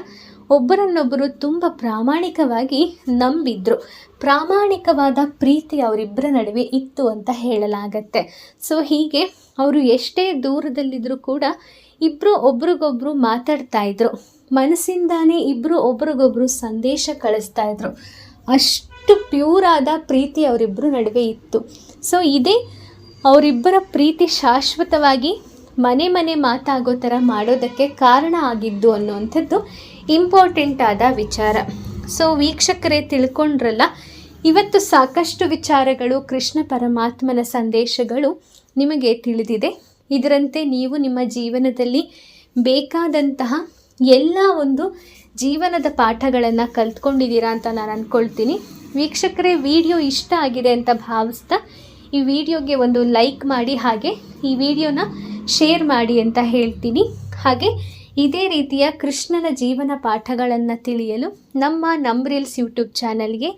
ಒಬ್ಬರನ್ನೊಬ್ಬರು ತುಂಬ ಪ್ರಾಮಾಣಿಕವಾಗಿ ನಂಬಿದ್ರು. ಪ್ರಾಮಾಣಿಕವಾದ ಪ್ರೀತಿ ಅವರಿಬ್ಬರ ನಡುವೆ ಇತ್ತು ಅಂತ ಹೇಳಲಾಗತ್ತೆ. ಸೊ ಹೀಗೆ ಅವರು ಎಷ್ಟೇ ದೂರದಲ್ಲಿದ್ದರೂ ಕೂಡ ಇಬ್ಬರು ಒಬ್ರಿಗೊಬ್ರು ಮಾತಾಡ್ತಾ ಇದ್ರು. ಮನಸ್ಸಿಂದಾನೇ ಇಬ್ಬರು ಒಬ್ರಿಗೊಬ್ರು ಸಂದೇಶ ಕಳಿಸ್ತಾ ಇದ್ರು. ಅಷ್ಟು ಪ್ಯೂರಾದ ಪ್ರೀತಿ ಅವರಿಬ್ಬರ ನಡುವೆ ಇತ್ತು. ಸೊ ಇದೇ ಅವರಿಬ್ಬರ ಪ್ರೀತಿ ಶಾಶ್ವತವಾಗಿ ಮನೆ ಮನೆ ಮಾತಾಗೋ ಥರ ಮಾಡೋದಕ್ಕೆ ಕಾರಣ ಆಗಿದ್ದು ಅನ್ನುವಂಥದ್ದು ಇಂಪಾರ್ಟೆಂಟ್ ಆದ ವಿಚಾರ. ಸೊ ವೀಕ್ಷಕರೇ, ತಿಳ್ಕೊಂಡ್ರಲ್ಲ, ಇವತ್ತು ಸಾಕಷ್ಟು ವಿಚಾರಗಳು ಕೃಷ್ಣ ಪರಮಾತ್ಮನ ಸಂದೇಶಗಳು ನಿಮಗೆ ತಿಳಿದಿದೆ. ಇದರಂತೆ ನೀವು ನಿಮ್ಮ ಜೀವನದಲ್ಲಿ ಬೇಕಾದಂತಹ ಎಲ್ಲ ಒಂದು ಜೀವನದ ಪಾಠಗಳನ್ನು ಕಲ್ತ್ಕೊಂಡಿದ್ದೀರಾ ಅಂತ ನಾನು ಅಂದ್ಕೊಳ್ತೀನಿ. ವೀಕ್ಷಕರೇ, ವಿಡಿಯೋ ಇಷ್ಟ ಆಗಿದೆ ಅಂತ ಭಾವಿಸ್ತಾ ಈ ವಿಡಿಯೋಗೆ ಒಂದು ಲೈಕ್ ಮಾಡಿ, ಹಾಗೆ ಈ ವಿಡಿಯೋನ ಶೇರ್ ಮಾಡಿ ಅಂತ ಹೇಳ್ತೀನಿ. ಹಾಗೆ ಇದೇ ರೀತಿಯ ಕೃಷ್ಣನ ಜೀವನ ಪಾಠಗಳನ್ನು ತಿಳಿಯಲು ನಮ್ಮ ರೀಲ್ಸ್ ಯೂಟ್ಯೂಬ್ ಚಾನಲ್ಗೆ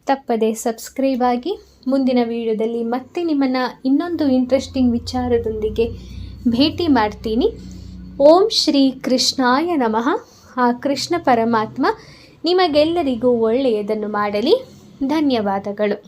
ತಪ್ಪದೆ ಸಬ್ಸ್ಕ್ರೈಬ್ ಆಗಿ. ಮುಂದಿನ ವಿಡಿಯೋದಲ್ಲಿ ಮತ್ತೆ ನಿಮ್ಮನ್ನು ಇನ್ನೊಂದು ಇಂಟ್ರೆಸ್ಟಿಂಗ್ ವಿಚಾರದೊಂದಿಗೆ ಭೇಟಿ ಮಾಡ್ತೀನಿ. ಓಂ ಶ್ರೀ ಕೃಷ್ಣಾಯ ನಮಃ. ಆ ಕೃಷ್ಣ ಪರಮಾತ್ಮ ನಿಮಗೆಲ್ಲರಿಗೂ ಒಳ್ಳೆಯದನ್ನು ಮಾಡಲಿ. ಧನ್ಯವಾದಗಳು.